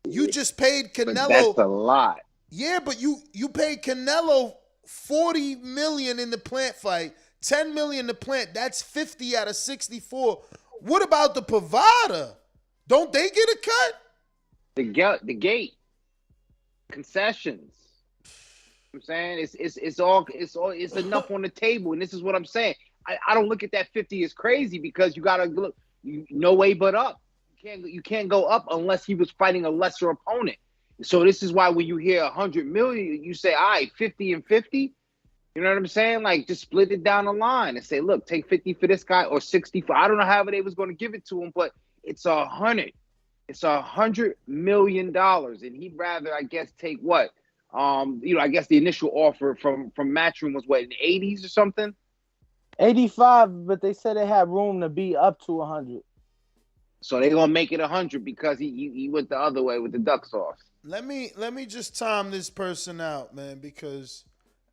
you just paid Canelo. But that's a lot. Yeah, but you paid Canelo $40 million in the Plant fight, $10 million in the Plant. That's 50 out of 64. What about the Pavada? Don't they get a cut? The gate concessions. I'm saying it's enough on the table, and this is what I'm saying. I don't look at that 50 as crazy because you gotta look. No way but up. You can't go up unless he was fighting a lesser opponent. So this is why when you hear 100 million, you say, all right, 50 and 50. You know what I'm saying? Like, just split it down the line and say, look, take 50 for this guy or 60 for, I don't know how they was going to give it to him, but it's 100. It's $100 million. And he'd rather, I guess, take what? I guess the initial offer from Matchroom was what, in the 80s or something? 85, but they said they had room to be up to 100. So they're going to make it 100 because he went the other way with the duck sauce. Let me just time this person out, man, because,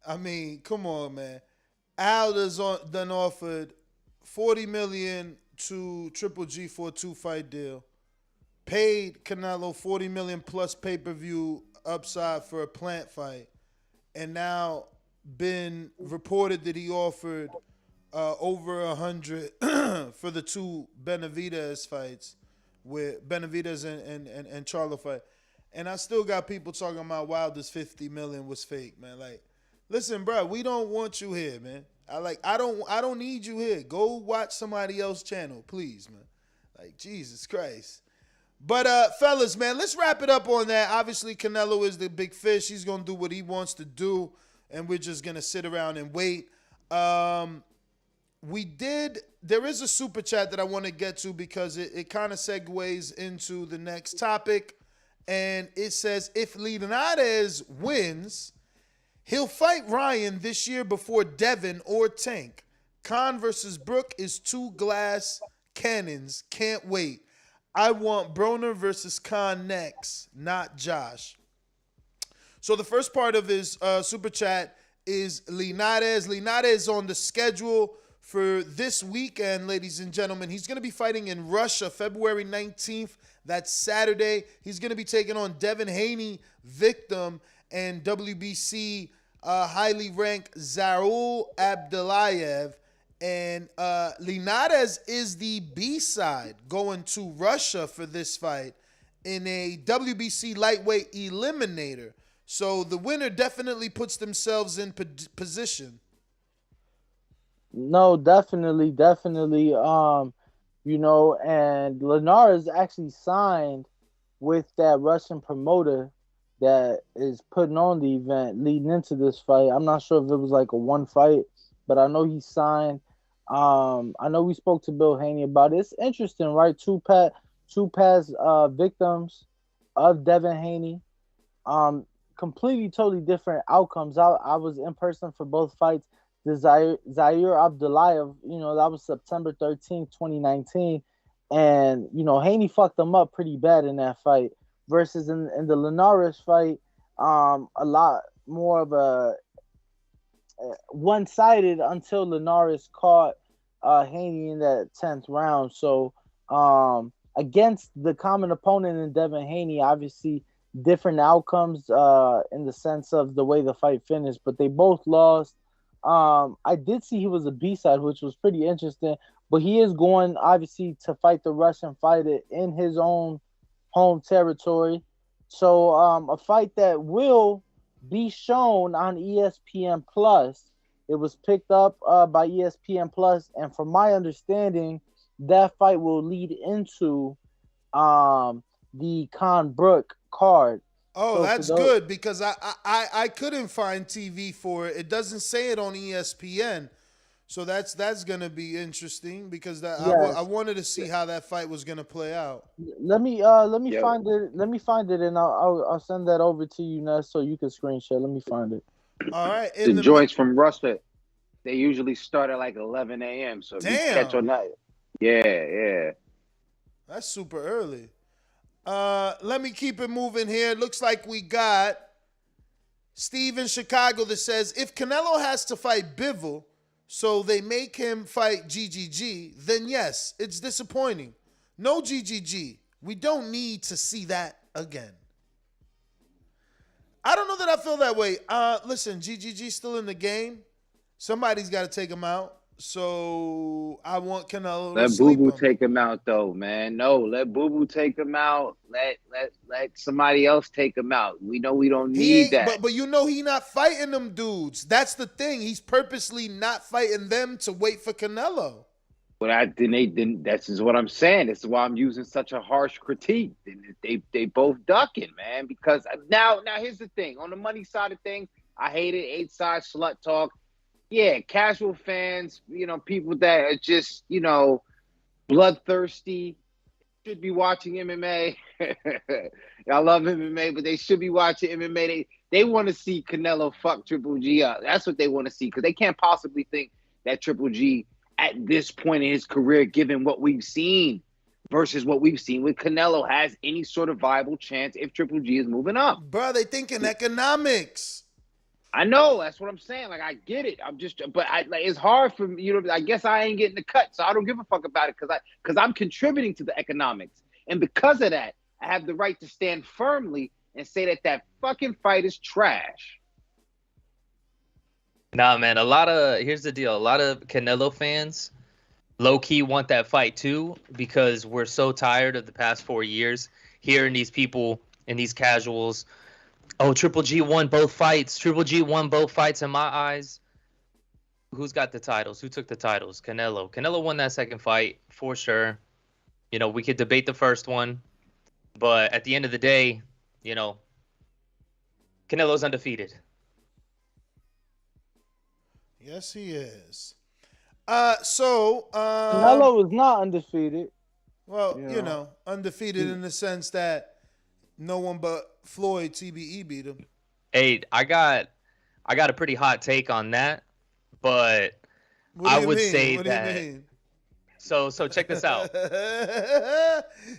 I mean, come on, man. Al done offered $40 million to Triple G for a 2-fight deal. Paid Canelo $40 million plus pay-per-view upside for a Plant fight. And now been reported that he offered over 100 for the 2 Benavidez fights, with Benavidez and Charlo fight. And I still got people talking about Wilder's $50 million was fake, man. Like, listen, bro, we don't want you here, man. I don't need you here. Go watch somebody else's channel, please, man. Like, Jesus Christ. But fellas, man, let's wrap it up on that. Obviously, Canelo is the big fish. He's gonna do what he wants to do, and we're just gonna sit around and wait. There is a super chat that I want to get to because it kind of segues into the next topic. And it says, if Linares wins, he'll fight Ryan this year before Devin or Tank. Khan versus Brook is 2 glass cannons. Can't wait. I want Broner versus Khan next, not Josh. So the first part of his super chat is Linares. Linares on the schedule for this weekend, ladies and gentlemen. He's going to be fighting in Russia February 19th. That's Saturday. He's going to be taking on Devin Haney, victim, and WBC highly ranked Zaul Abdullayev. And Linares is the B-side going to Russia for this fight in a WBC lightweight eliminator. So the winner definitely puts themselves in position. No, definitely. And Linares actually signed with that Russian promoter that is putting on the event leading into this fight. I'm not sure if it was like a 1 fight, but I know he signed. I know we spoke to Bill Haney about it. It's interesting, right? Two past victims of Devin Haney. Completely, totally different outcomes. I was in person for both fights. The Zaire Abdullayev, that was September 13th, 2019. And, Haney fucked him up pretty bad in that fight. Versus in the Linares fight, a lot more of a one-sided until Linares caught Haney in that 10th round. So against the common opponent in Devin Haney, obviously different outcomes in the sense of the way the fight finished, but they both lost. I did see he was a B-side, which was pretty interesting, but he is going obviously to fight the Russian fighter in his own home territory. So a fight that will be shown on ESPN Plus. It was picked up by ESPN Plus, and from my understanding, that fight will lead into the Khan Brook card. Oh, So that's for those- good because I couldn't find TV for it. It doesn't say it on ESPN. So that's gonna be interesting because Yes. I wanted to see how that fight was gonna play out. Let me Yeah. find it. Let me find it, and I'll send that over to you, Ness, so you can screenshot. Let me find it. All right. The joints from Russia, they usually start at like 11 a.m. So if you Damn. catch on that, Yeah. That's super early. Let me keep it moving here. Looks like we got Steve in Chicago that says, if Canelo has to fight Bibble, so they make him fight GGG, then yes, it's disappointing. No GGG. We don't need to see that again. I don't know that I feel that way. Listen, GGG's still in the game. Somebody's got to take him out. So I want Canelo to sleep him. Let Boo Boo take him out, though, man. No, let Boo Boo take him out. Let somebody else take him out. We know we don't need that. But you know he not fighting them dudes. That's the thing. He's purposely not fighting them to wait for Canelo. But that's just what I'm saying. This is why I'm using such a harsh critique. They both ducking, man. Because now here's the thing. On the money side of things, I hate it. 8-side slut talk. Yeah, casual fans, people that are just, bloodthirsty, should be watching MMA. I love MMA, but they should be watching MMA. They want to see Canelo fuck Triple G up. That's what they want to see, because they can't possibly think that Triple G, at this point in his career, given what we've seen versus what we've seen with Canelo, has any sort of viable chance if Triple G is moving up. Bro, they thinking economics. I know, that's what I'm saying. Like, I get it. It's hard for me. I guess I ain't getting the cut, so I don't give a fuck about it because I'm contributing to the economics, and because of that, I have the right to stand firmly and say that fucking fight is trash. Nah, man. Here's the deal. A lot of Canelo fans low key want that fight too, because we're so tired of the past 4 years hearing these people and these casuals. Oh, Triple G won both fights. Triple G won both fights in my eyes. Who's got the titles? Who took the titles? Canelo. Canelo won that second fight for sure. We could debate the first one, but at the end of the day, Canelo's undefeated. Yes, he is. Canelo is not undefeated. Well, undefeated in the sense that no one but Floyd TBE beat him. Hey, I got a pretty hot take on that, but I would say that. So check this out.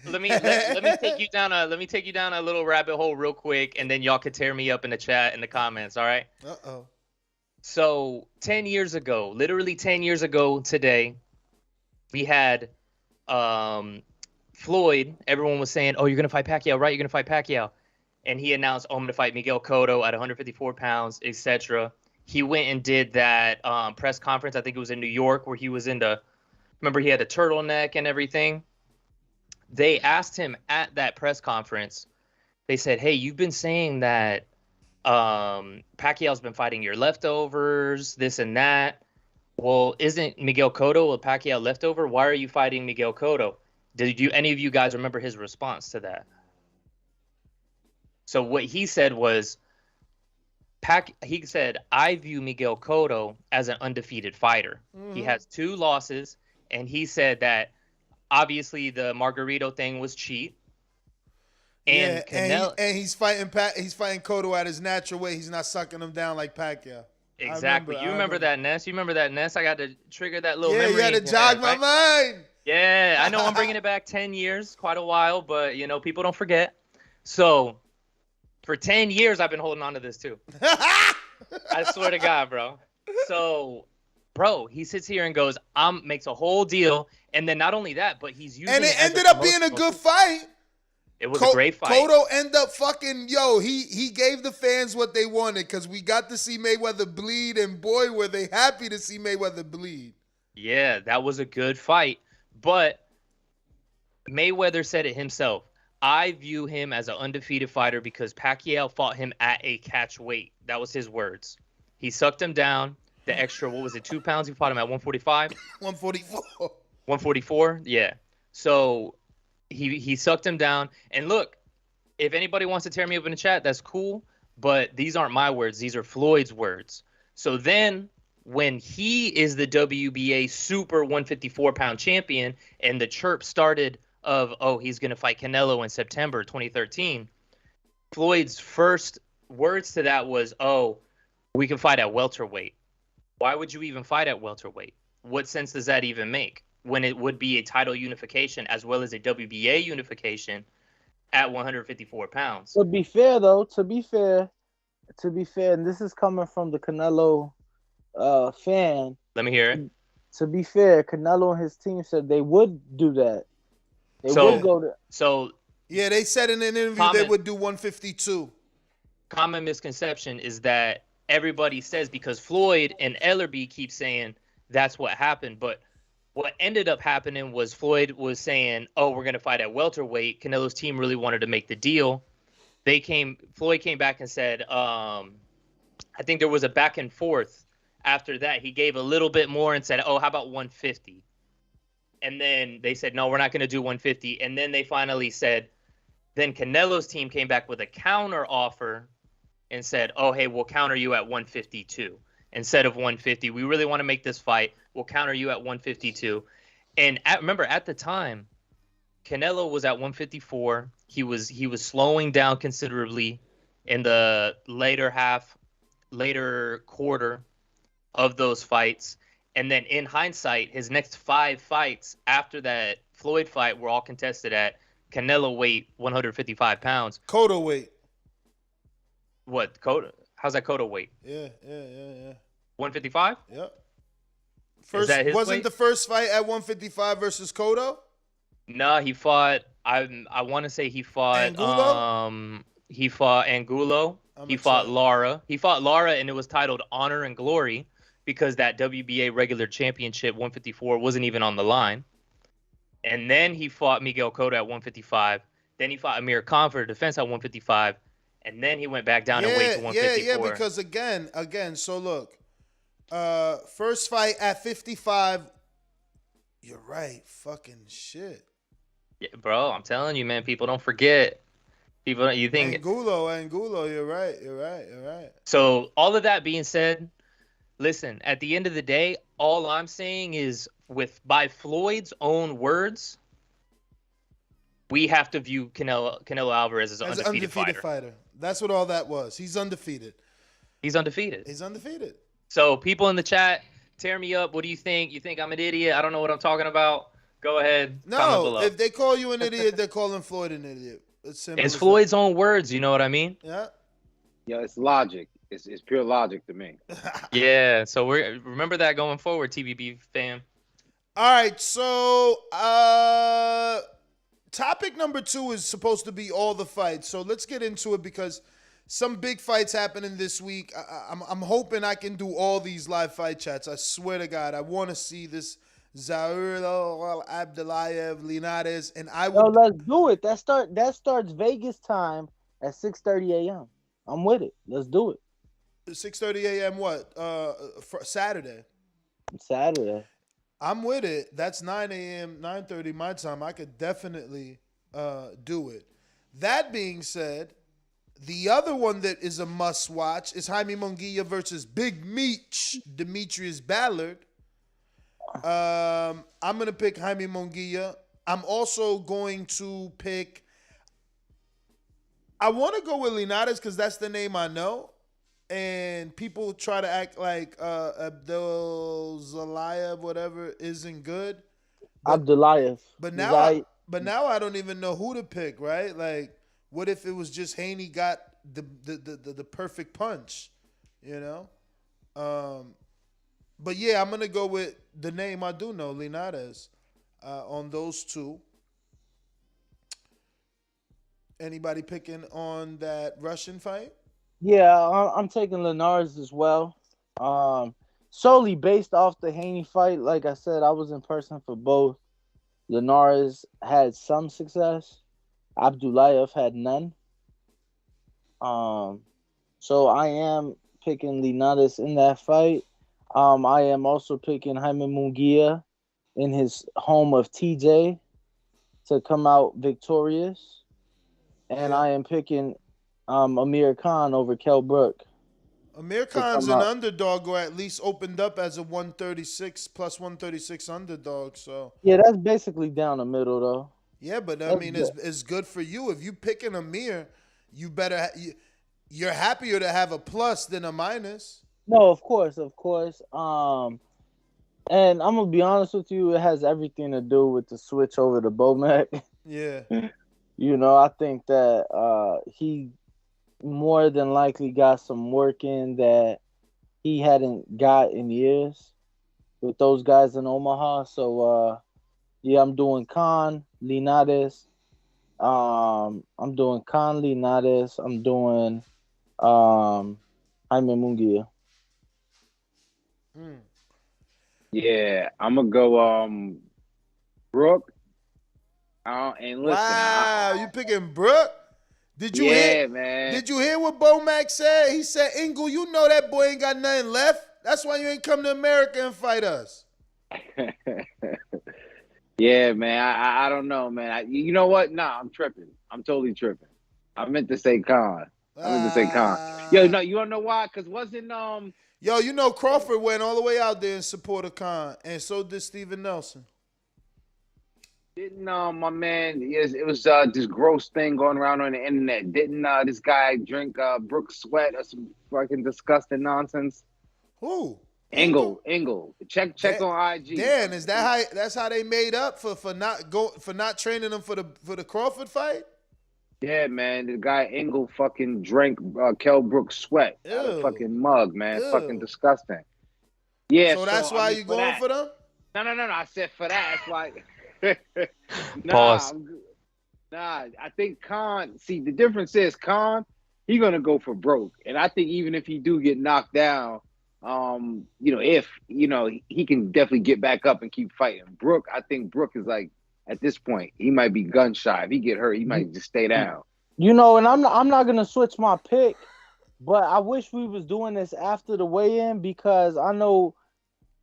Let me take you down a little rabbit hole real quick, and then y'all could tear me up in the chat in the comments. All right. Uh-oh. So 10 years ago, literally 10 years ago today, we had Floyd. Everyone was saying, "Oh, you're gonna fight Pacquiao, right? You're gonna fight Pacquiao." And he announced, "Oh, I'm going to fight Miguel Cotto at 154 pounds, etc." He went and did that press conference. I think it was in New York, where he was remember he had a turtleneck and everything. They asked him at that press conference, they said, "Hey, you've been saying that Pacquiao's been fighting your leftovers, this and that. Well, isn't Miguel Cotto a Pacquiao leftover? Why are you fighting Miguel Cotto?" Did any of you guys remember his response to that? So what he said was, he said, "I view Miguel Cotto as an undefeated fighter. Mm-hmm. He has 2 losses," and he said that obviously the Margarito thing was cheat. And he's fighting Cotto at his natural weight. He's not sucking him down like Pacquiao. Exactly. You remember that, Ness? You remember that, Ness? I got to trigger that little memory. Yeah, you got to jog my mind. Yeah, I know I'm bringing it back 10 years, quite a while, but, people don't forget. So for 10 years, I've been holding on to this too. I swear to God, bro. So, bro, he sits here and goes, makes a whole deal. And then not only that, but he's using it ended up being a good fight. It was a great fight. Cotto ended up he gave the fans what they wanted, because we got to see Mayweather bleed, and boy, were they happy to see Mayweather bleed. Yeah, that was a good fight. But Mayweather said it himself. "I view him as an undefeated fighter because Pacquiao fought him at a catch weight." That was his words. He sucked him down the extra, 2 pounds? He fought him at 145? 144. 144? Yeah. So he sucked him down. And look, if anybody wants to tear me up in the chat, that's cool. But these aren't my words. These are Floyd's words. So then when he is the WBA super 154-pound champion and the chirp started of, "Oh, he's going to fight Canelo in September 2013, Floyd's first words to that was, "Oh, we can fight at welterweight." Why would you even fight at welterweight? What sense does that even make? when it would be a title unification as well as a WBA unification at 154 pounds. To be fair, and this is coming from the Canelo fan. Let me hear it. To be fair, Canelo and his team said they would do that. They would go to. So yeah, they said in an interview they would do 152. Common misconception is that everybody says because Floyd and Ellerby keep saying that's what happened, but what ended up happening was Floyd was saying, "Oh, we're gonna fight at welterweight." Canelo's team really wanted to make the deal. Floyd came back and said, I think there was a back and forth. After that, he gave a little bit more and said, "Oh, how about 150?" And then they said, "No, we're not going to do 150." And then they finally said, then Canelo's team came back with a counter offer and said, "Oh, hey, we'll counter you at 152 instead of 150. We really want to make this fight. We'll counter you at 152." And remember, at the time, Canelo was at 154. He was slowing down considerably in the later quarter of those fights. And then in hindsight, his next 5 fights after that Floyd fight were all contested at Canelo weight, 155 pounds. Cotto weight. What? Cotto? How's that Cotto weight? Yeah. 155? Yep. Wasn't the first fight at 155 versus Cotto? No, he fought. I want to say he fought. Angulo? He fought Angulo. He fought Lara. He fought Lara, and it was titled Honor and Glory because that WBA regular championship 154 wasn't even on the line. And then he fought Miguel Cotto at 155. Then he fought Amir Khan for defense at 155. And then he went back down and weighed to 154. Yeah, because again, so look, first fight at 55. You're right. Fucking shit. Yeah, bro, I'm telling you, man, people don't forget. You think Angulo, you're right. So all of that being said, listen, at the end of the day, all I'm saying is by Floyd's own words, we have to view Canelo Alvarez as an undefeated fighter. That's what all that was. He's undefeated. So people in the chat, tear me up. What do you think? You think I'm an idiot? I don't know what I'm talking about. Go ahead. No, if they call you an idiot, they're calling Floyd an idiot. It's Floyd's own words. You know what I mean? Yeah. Yeah, it's logic. It's pure logic to me. Yeah. So remember that going forward, TBB fam. All right. So topic number 2 is supposed to be all the fights. So let's get into it because some big fights happening this week. I'm hoping I can do all these live fight chats. I swear to God, I want to see this Zahir Abdullayev, Linares, and I will. No, let's do it. That starts Vegas time at 6:30 a.m. I'm with it. Let's do it. 6:30 a.m. What? Saturday. Saturday. I'm with it. That's 9 a.m., 9:30 my time. I could definitely do it. That being said, the other one that is a must-watch is Jaime Munguia versus Big Meech, Demetrius Ballard. I'm going to pick Jaime Munguia. I'm also going to pick... I want to go with Linares because that's the name I know. And people try to act like Abdul Zalayev, whatever, isn't good. Abdullayev. But now I don't even know who to pick, right? Like, what if it was just Haney got the perfect punch, you know? But yeah, I'm gonna go with the name I do know, Linares, on those two. Anybody picking on that Russian fight? Yeah, I'm taking Linares as well. Solely based off the Haney fight. Like I said, I was in person for both. Linares had some success. Abdullayev had none. So I am picking Linares in that fight. I am also picking Jaime Munguia in his home of TJ to come out victorious. And I am picking Amir Khan over Kell Brook. Amir Khan's an underdog, or at least opened up as a 136 plus 136 underdog. So yeah, that's basically down the middle, though. Yeah, but I mean, it's good for you. If you pick an Amir, you're happier to have a plus than a minus. No, of course. And I'm gonna be honest with you, it has everything to do with the switch over to Bomac. Yeah. I think that he more than likely got some work in that he hadn't got in years with those guys in Omaha. So yeah, I'm doing Khan, Linares. I'm doing Khan, Linares. I'm doing Jaime Munguia. Yeah, I'm gonna go Brook. And listen, Wow, you picking Brook? Did you yeah, man. Did you hear what Bomac said? He said, "Ingle, you know that boy ain't got nothing left. That's why you ain't come to America and fight us." Yeah, man. I don't know, man. You know what? Nah, I'm tripping. I'm totally tripping. I meant to say Khan. Yo, no, you wanna know why? Cause wasn't Yo, you know Crawford went all the way out there in support of Khan, and so did Steven Nelson. Didn't my man? It was this gross thing going around on the internet. Didn't this guy drink Brook sweat or some fucking disgusting nonsense? Who? Ingle. Check on IG. Dan, is that that's how they made up for not training them for the Crawford fight? Yeah, man. The guy Ingle fucking drank Kell Brook sweat out of a fucking mug, man. It's fucking disgusting. Yeah. So that's why you going for them? No. I said for that. That's why. Pause. Nah, I think Khan. See, the difference is Khan. He gonna go for broke, and I think even if he do get knocked down, if he can definitely get back up and keep fighting. Brook, I think Brook is like at this point he might be gun shy. If he get hurt, he might just stay down. And I'm not gonna switch my pick, but I wish we was doing this after the weigh-in because I know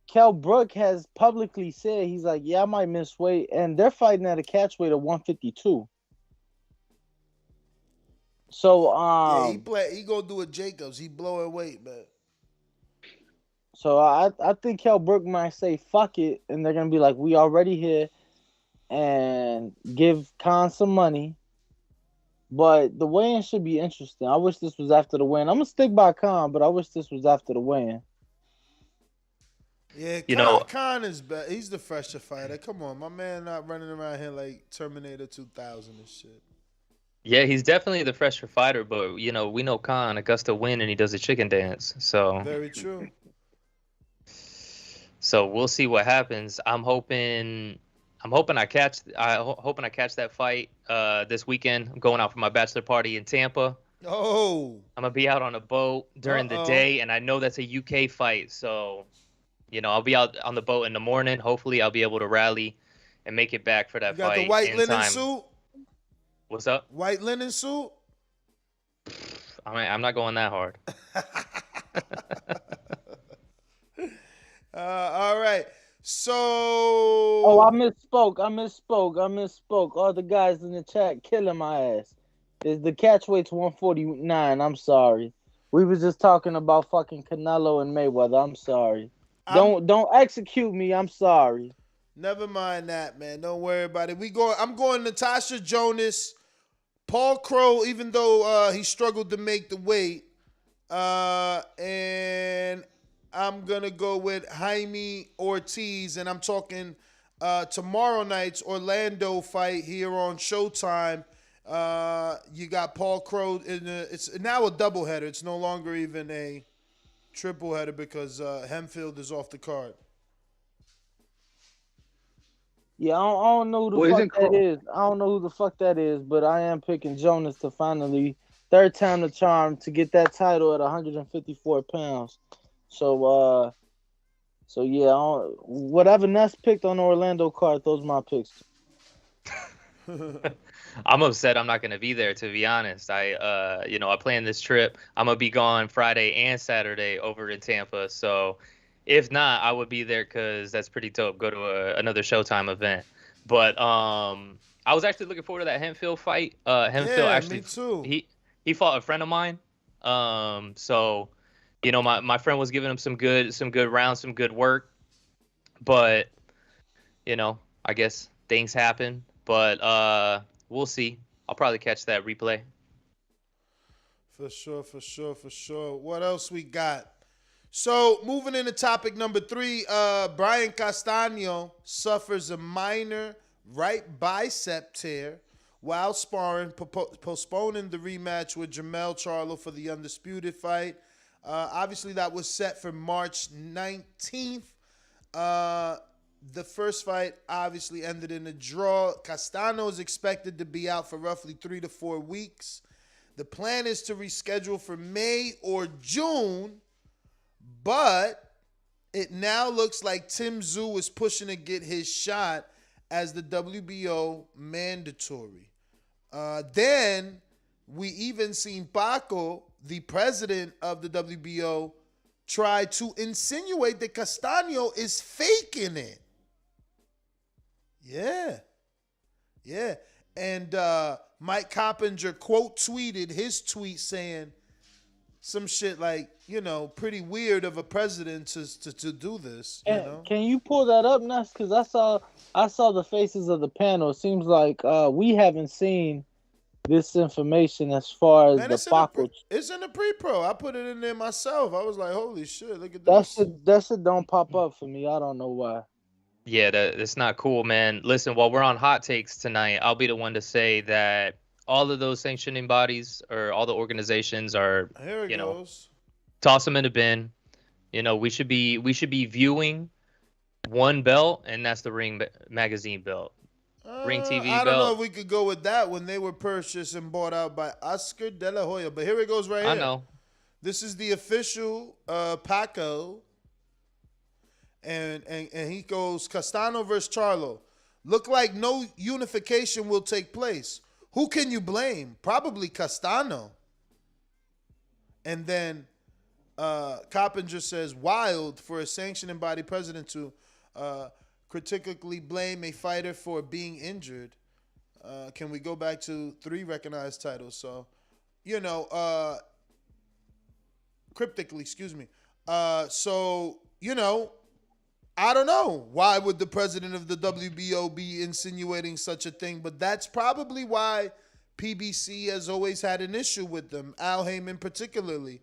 Kell Brook has publicly said he's like, yeah, I might miss weight, and they're fighting at a catch weight of 152. So he gonna do it Jacobs. He blowing weight, man. So I think Kell Brook might say fuck it, and they're gonna be like, we already here, and give Khan some money. But the weigh-in should be interesting. I wish this was after the weigh-in. I'm gonna stick by Khan, but I wish this was after the weigh-in. Yeah, Khan is bad. He's the fresher fighter. Come on, my man, not running around here like Terminator 2000 and shit. Yeah, he's definitely the fresher fighter, but we know Khan, Augusta win, and he does a chicken dance. So very true. So we'll see what happens. I'm hoping I catch that fight this weekend. I'm going out for my bachelor party in Tampa. Oh. I'm gonna be out on a boat during the day, and I know that's a UK fight, so I'll be out on the boat in the morning. Hopefully, I'll be able to rally and make it back for that fight. You got the white linen time. suit? What's up? White linen suit? I'm not going that hard. All right. So. Oh, I misspoke. All the guys in the chat killing my ass. The catch weight's 149. I'm sorry. We was just talking about fucking Canelo and Mayweather. I'm sorry. Don't execute me. I'm sorry. Never mind that, man. Don't worry about it. I'm going Natasha Jonas, Paul Kroll, even though he struggled to make the weight, and I'm gonna go with Jaime Ortiz, and I'm talking tomorrow night's Orlando fight here on Showtime. You got Paul Kroll it's now a doubleheader. It's no longer even a triple header because Hemphill is off the card. Yeah, I don't know who the fuck that is. I don't know who the fuck that is, but I am picking Jonas to finally, third time the charm, to get that title at 154 pounds. So yeah, whatever Ness picked on the Orlando card, those are my picks. I'm upset I'm not going to be there, to be honest. I planned this trip. I'm going to be gone Friday and Saturday over in Tampa. So if not, I would be there because that's pretty dope. Go to another Showtime event. But I was actually looking forward to that Hemphill fight. Hemphill actually, me too. He fought a friend of mine. So, my friend was giving him some good rounds, some good work. But, I guess things happen. But we'll see. I'll probably catch that replay. For sure. What else we got? So moving into topic number 3, Brian Castaño suffers a minor right bicep tear while sparring, postponing the rematch with Jermall Charlo for the undisputed fight. Obviously, that was set for March 19th. The first fight obviously ended in a draw. Castaño is expected to be out for roughly 3 to 4 weeks. The plan is to reschedule for May or June, but it now looks like Tim Tszyu is pushing to get his shot as the WBO mandatory. Then we even seen Paco, the president of the WBO, try to insinuate that Castaño is faking it. Yeah. And Mike Coppinger quote tweeted his tweet saying some shit like, pretty weird of a president to do this. Can you pull that up, Ness? Because I saw the faces of the panel. It seems like we haven't seen this information as far as the Paco. It's in the pre-pro. I put it in there myself. I was like, holy shit, look at this. That shit don't pop up for me. I don't know why. Yeah, that's not cool, man. Listen, while we're on hot takes tonight, I'll be the one to say that all of those sanctioning bodies or all the organizations are, toss them in the bin. We should be viewing one belt, and that's the Ring Magazine belt. Ring TV belt. I don't know if we could go with that when they were purchased and bought out by Oscar De La Hoya. But here it goes right here. I know. This is the official Paco. And he goes, Castaño versus Charlo. Look like no unification will take place. Who can you blame? Probably Castaño. And then Coppinger says, wild for a sanctioning body president to critically blame a fighter for being injured. Can we go back to 3 recognized titles? So, cryptically, excuse me. I don't know. Why would the president of the WBO be insinuating such a thing? But that's probably why PBC has always had an issue with them, Al Heyman particularly,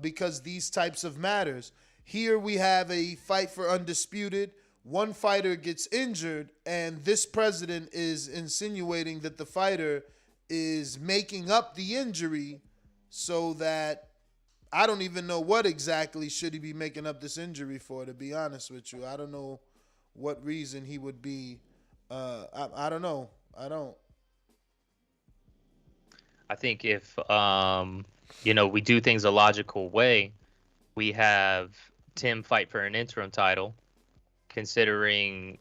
because these types of matters. Here we have a fight for undisputed. One fighter gets injured, and this president is insinuating that the fighter is making up the injury so that I don't even know what exactly should he be making up this injury for, to be honest with you. I don't know what reason he would be. I don't know. I don't. I think if, we do things a logical way, we have Tim fight for an interim title, considering,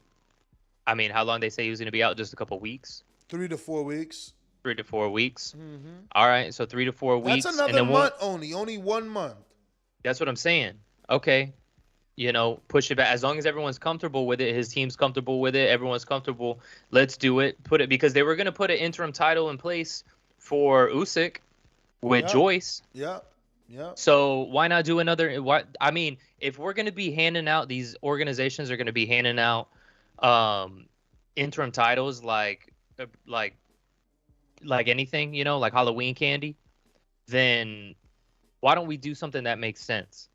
how long they say he was going to be out? Just a couple weeks? 3 to 4 weeks. 3 to 4 weeks. Mm-hmm. All right, so 3 to 4 weeks. That's another month only 1 month. That's what I'm saying. Okay, push it back. As long as everyone's comfortable with it, his team's comfortable with it, everyone's comfortable, let's do it. Put it, because they were going to put an interim title in place for Usyk with Joyce. Yeah. So why not do another? If we're going to be handing out, these organizations are going to be handing out interim titles like anything, like Halloween candy, then why don't we do something that makes sense?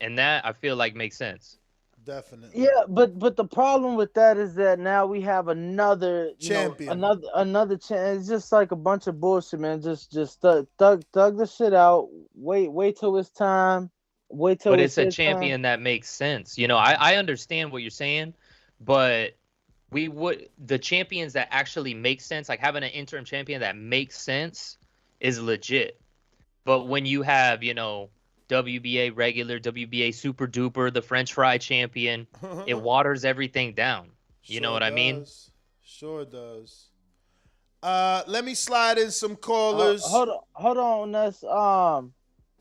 And that, I feel like, makes sense. Definitely. Yeah, but the problem with that is that now we have another champion, another chance. It's just like a bunch of bullshit, man. Just thug the shit out. Wait till it's time. But it's a champion that makes sense. I understand what you're saying, but the champions that actually make sense, like having an interim champion that makes sense, is legit. But when you have, WBA regular, WBA super duper, the French fry champion, it waters everything down. You know what I mean? Sure does. Let me slide in some callers. Hold on, Ness.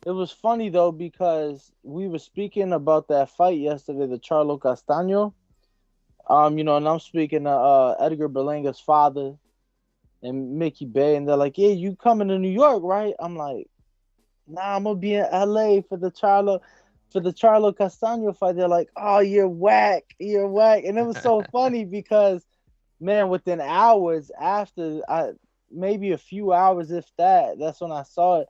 It was funny though, because we were speaking about that fight yesterday, the Charlo Castaño. And I'm speaking to Edgar Berlanga's father and Mickey Bay, and they're like, "Yeah, you coming to New York, right?" I'm like, "Nah, I'm gonna be in LA for the Charlo Castaño fight." They're like, "Oh, you're whack. And it was so funny because, man, within hours after, maybe a few hours, if that, that's when I saw it.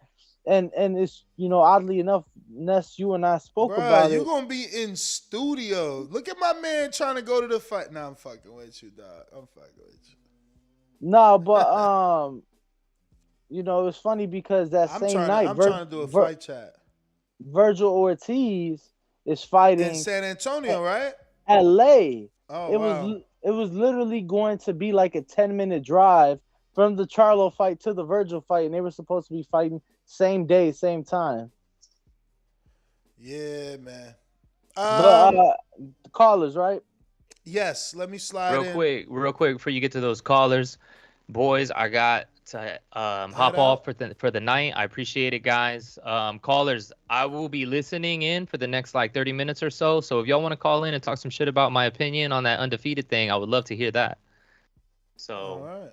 and it's, oddly enough, Ness, you and I spoke about you're it. gonna be in studio. Look at my man trying to go to the fight. Nah, I'm fucking with you, dog. I'm fucking with you. No, but it's funny because that I'm same night, I'm trying to do a fight chat. Virgil Ortiz is fighting in San Antonio, right? LA. Oh, wow. It was literally going to be like a 10-minute drive from the Charlo fight to the Virgil fight, and they were supposed to be fighting same day, same time. Yeah, man. The callers, right? Yes, let me slide in. Real quick before you get to those callers. Boys, I got to hop off for the night. I appreciate it, guys. Callers, I will be listening in for the next 30 minutes or so. So if y'all want to call in and talk some shit about my opinion on that undefeated thing, I would love to hear that. So,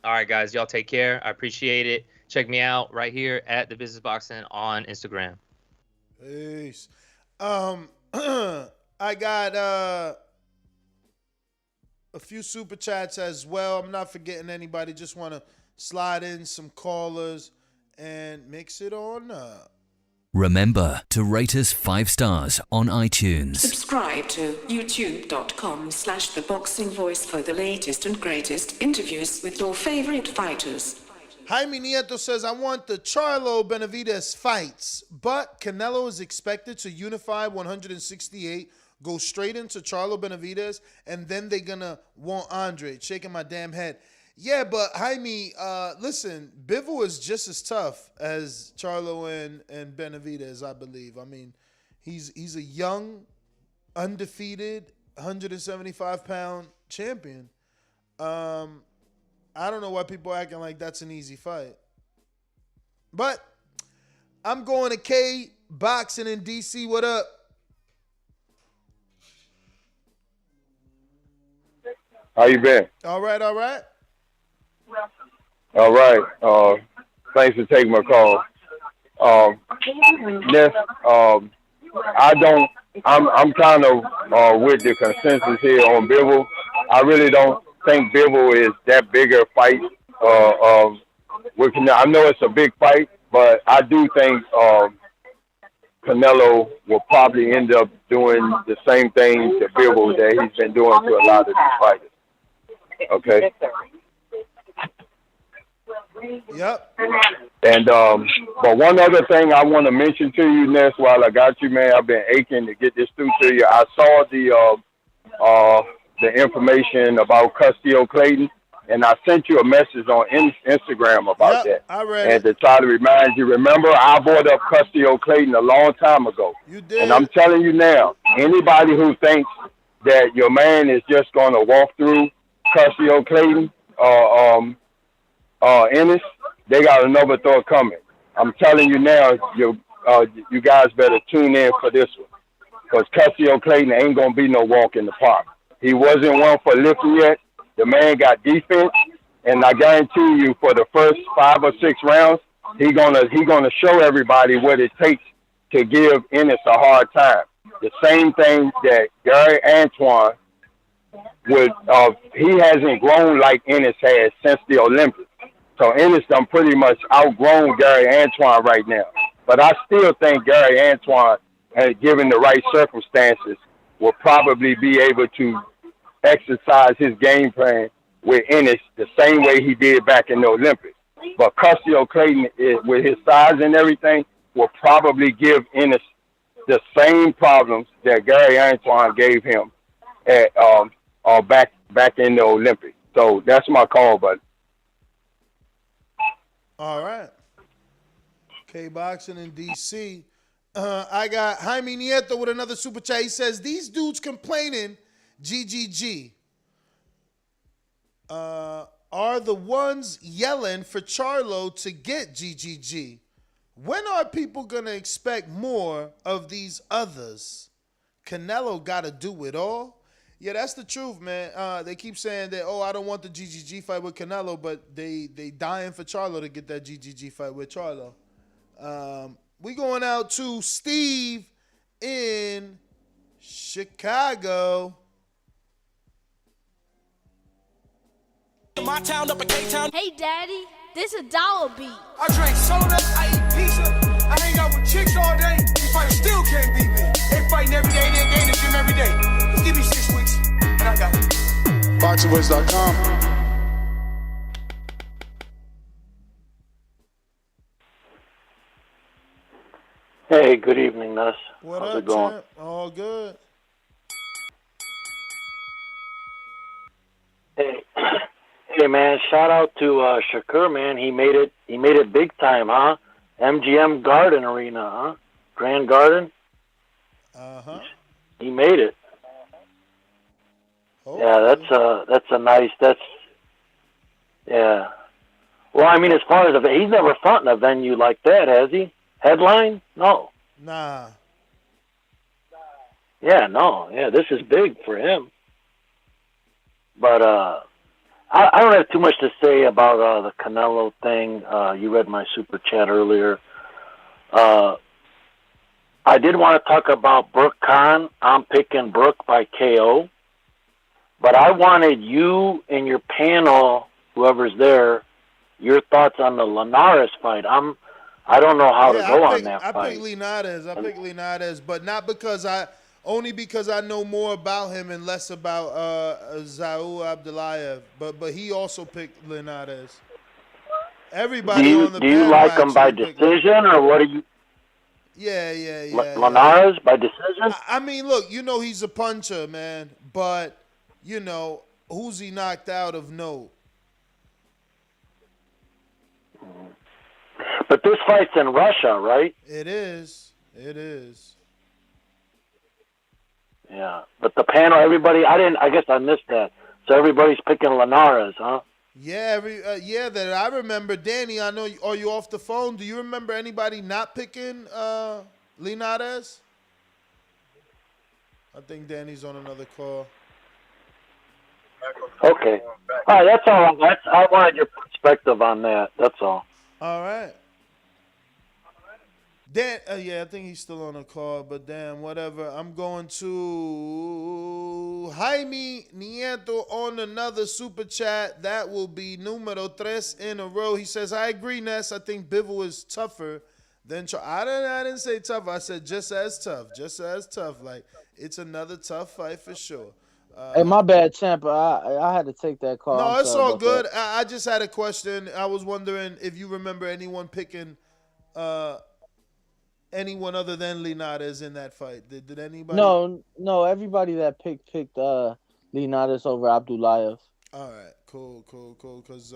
all right, guys, y'all take care. I appreciate it. Check me out right here at The Business Boxing on Instagram. Peace. I got a few super chats as well. I'm not forgetting anybody. Just want to slide in some callers and mix it on up. Remember to rate us 5 stars on iTunes. Subscribe to youtube.com/theboxingvoice for the latest and greatest interviews with your favorite fighters. Jaime Nieto says, I want the Charlo Benavidez fights, but Canelo is expected to unify 168, go straight into Charlo Benavidez, and then they're going to want Andre. Shaking my damn head. Yeah, but Jaime, listen, Bibble is just as tough as Charlo and Benavidez, I believe. I mean, he's a young, undefeated, 175-pound champion. I don't know why people are acting like that's an easy fight. But I'm going to K Boxing in DC. What up? How you been? All right. All right. Thanks for taking my call. Ness, I'm kind of with the consensus here on Bibble. I really don't think Bibble is that bigger fight. I know it's a big fight, but I do think Canelo will probably end up doing the same thing to Bibble that he's been doing to a lot of these fighters. Okay. Yep. And but one other thing I want to mention to you, Ness, while I got you, man, I've been aching to get this through to you. I saw the information about Custio Clayton, and I sent you a message on Instagram about that. I read and to try to remind you, remember, I brought up Custio Clayton a long time ago. You did. And I'm telling you now, anybody who thinks that your man is just going to walk through Custio Clayton Ennis, they got another thought coming. I'm telling you now, you guys better tune in for this one, because Custio Clayton ain't going to be no walk in the park. He wasn't one for lifting yet. The man got defense, and I guarantee you, for the first 5 or 6 rounds, he gonna show everybody what it takes to give Ennis a hard time. The same thing that Gary Antoine would. He hasn't grown like Ennis has since the Olympics. So Ennis done pretty much outgrown Gary Antoine right now. But I still think Gary Antoine, given the right circumstances, will probably be able to exercise his game plan with Ennis the same way he did back in the Olympics. But Custio Clayton, with his size and everything, will probably give Ennis the same problems that Gary Antoine gave him at back in the Olympics. So that's my call, buddy. All right. K-Boxing in D.C. I got Jaime Nieto with another super chat. He says, these dudes complaining, GGG, are the ones yelling for Charlo to get GGG. When are people going to expect more of these others? Canelo got to do it all. Yeah, that's the truth, man. They keep saying that, I don't want the GGG fight with Canelo, but they dying for Charlo to get that GGG fight with Charlo. We going out to Steve in Chicago. Hey, Daddy. This a dollar beat. I drink soda, I eat pizza, I hang out with chicks all day. These fighters still can't beat me. They fighting every day, they in the gym every day. Just give me 6 weeks, and I got it. BoxingVoice.com. Hey, good evening, Ness. What How's up, it going? champ? All good. Hey, man! Shout out to Shakur, man. He made it big time, huh? MGM Garden Arena, huh? Grand Garden. He made it. Yeah, that's a nice. Yeah. Well, I mean, as far as he's never fronted a venue like that, has he? Headline? No. Nah. Yeah, no. Yeah, this is big for him. But I don't have too much to say about the Canelo thing. You read my super chat earlier. I did want to talk about Brook Khan. I'm picking Brook by KO. But I wanted you and your panel, whoever's there, your thoughts on the Linares fight. I don't know how to go on that fight. I pick Linares, but not because only because I know more about him and less about Zaul Abdullayev. But he also picked Linares. Everybody on the panel. Do you like him by decision, or what do you? Yeah. Linares by decision? I mean, look, he's a puncher, man. But, who's he knocked out of note? But this fight's in Russia, right? It is. Yeah. But the panel, everybody, I guess I missed that. So everybody's picking Linares, huh? Yeah, that I remember. Danny, I know. Are you off the phone? Do you remember anybody not picking Linares? I think Danny's on another call. Okay. All right, that's all. I wanted your perspective on that. That's all. All right. Dan, I think he's still on a call, but damn, whatever. I'm going to Jaime Nieto on another super chat. That will be numero 3 in a row. He says, I agree, Ness. I think Bibble is tougher than I didn't say tougher. I said just as tough. Like, it's another tough fight for sure. Hey, my bad, champ. I had to take that call. No, it's all good. I just had a question. I was wondering if you remember anyone picking anyone other than Linares in that fight. Did anybody? No. Everybody that picked Linares over Abdullayev. All right, cool. Because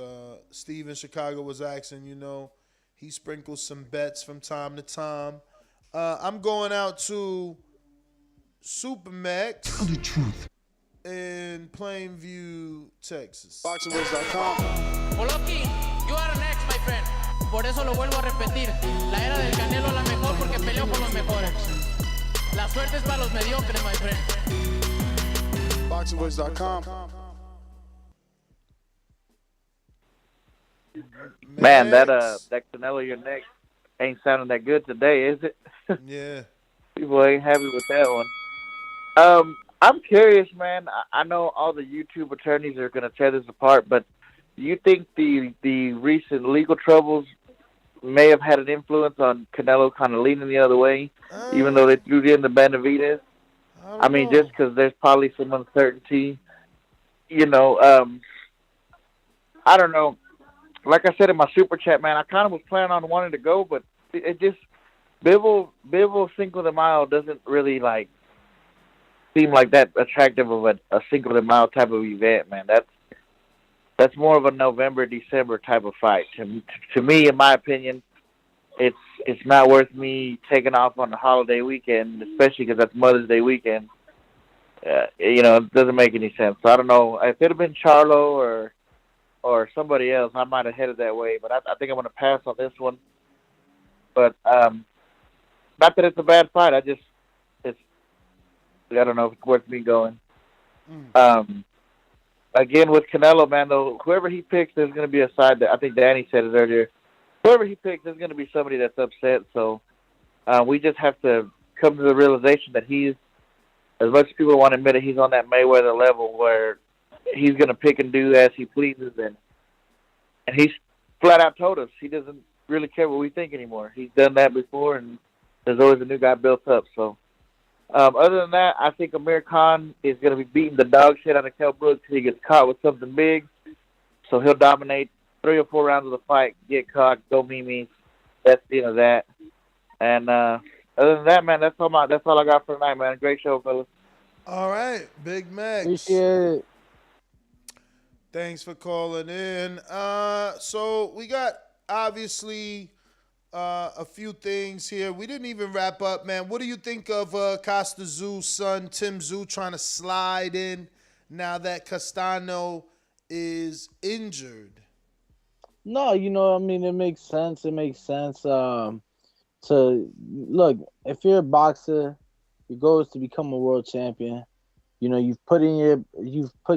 Steve in Chicago was asking, he sprinkles some bets from time to time. I'm going out to Supermax. Tell the truth. In Plainview, Texas. BoxingVoice.com. Poloki, you are next, my friend. Por eso lo vuelvo a repetir. La era del Canelo la mejor porque peleó con los mejores. La suerte es para los mediocres, my friend. BoxingVoice.com. Man, that Canelo your neck ain't sounding that good today, is it? Yeah. People ain't happy with that one. I'm curious, man. I know all the YouTube attorneys are going to tear this apart, but do you think the recent legal troubles may have had an influence on Canelo kind of leaning the other way, even though they threw in the Benavidez? I mean, just because there's probably some uncertainty. I don't know. Like I said in my super chat, man, I kind of was planning on wanting to go, but it just Bibble Cinco de Mayo doesn't really seem like that attractive of a Cinco de Mayo type of event, man. That's more of a November, December type of fight. To me, in my opinion, it's not worth me taking off on the holiday weekend, especially because that's Mother's Day weekend. It doesn't make any sense. So I don't know. If it had been Charlo or somebody else, I might have headed that way. But I think I'm going to pass on this one. But not that it's a bad fight. I don't know if it's worth me going. Again, with Canelo, man, though, whoever he picks, there's going to be a side that I think Danny said it earlier. Whoever he picks, there's going to be somebody that's upset. So we just have to come to the realization that he's, as much as people want to admit it, he's on that Mayweather level where he's going to pick and do as he pleases, and flat out told us he doesn't really care what we think anymore. He's done that before, and there's always a new guy built up. So, other than that, I think Amir Khan is going to be beating the dog shit out of Kell Brook till he gets caught with something big. So he'll dominate 3 or 4 rounds of the fight, get caught, go me. That's the end of that. And other than that, man, that's all I got for tonight, man. Great show, fellas. All right, Big Max. Appreciate it. Thanks for calling in. So we got obviously a few things here. We didn't even wrap up, man. What do you think of Costa Tzu's son, Tim Tszyu, trying to slide in now that Castano is injured? No, I mean, it makes sense. It makes sense. To look, if you're a boxer, your goal is to become a world champion. You've put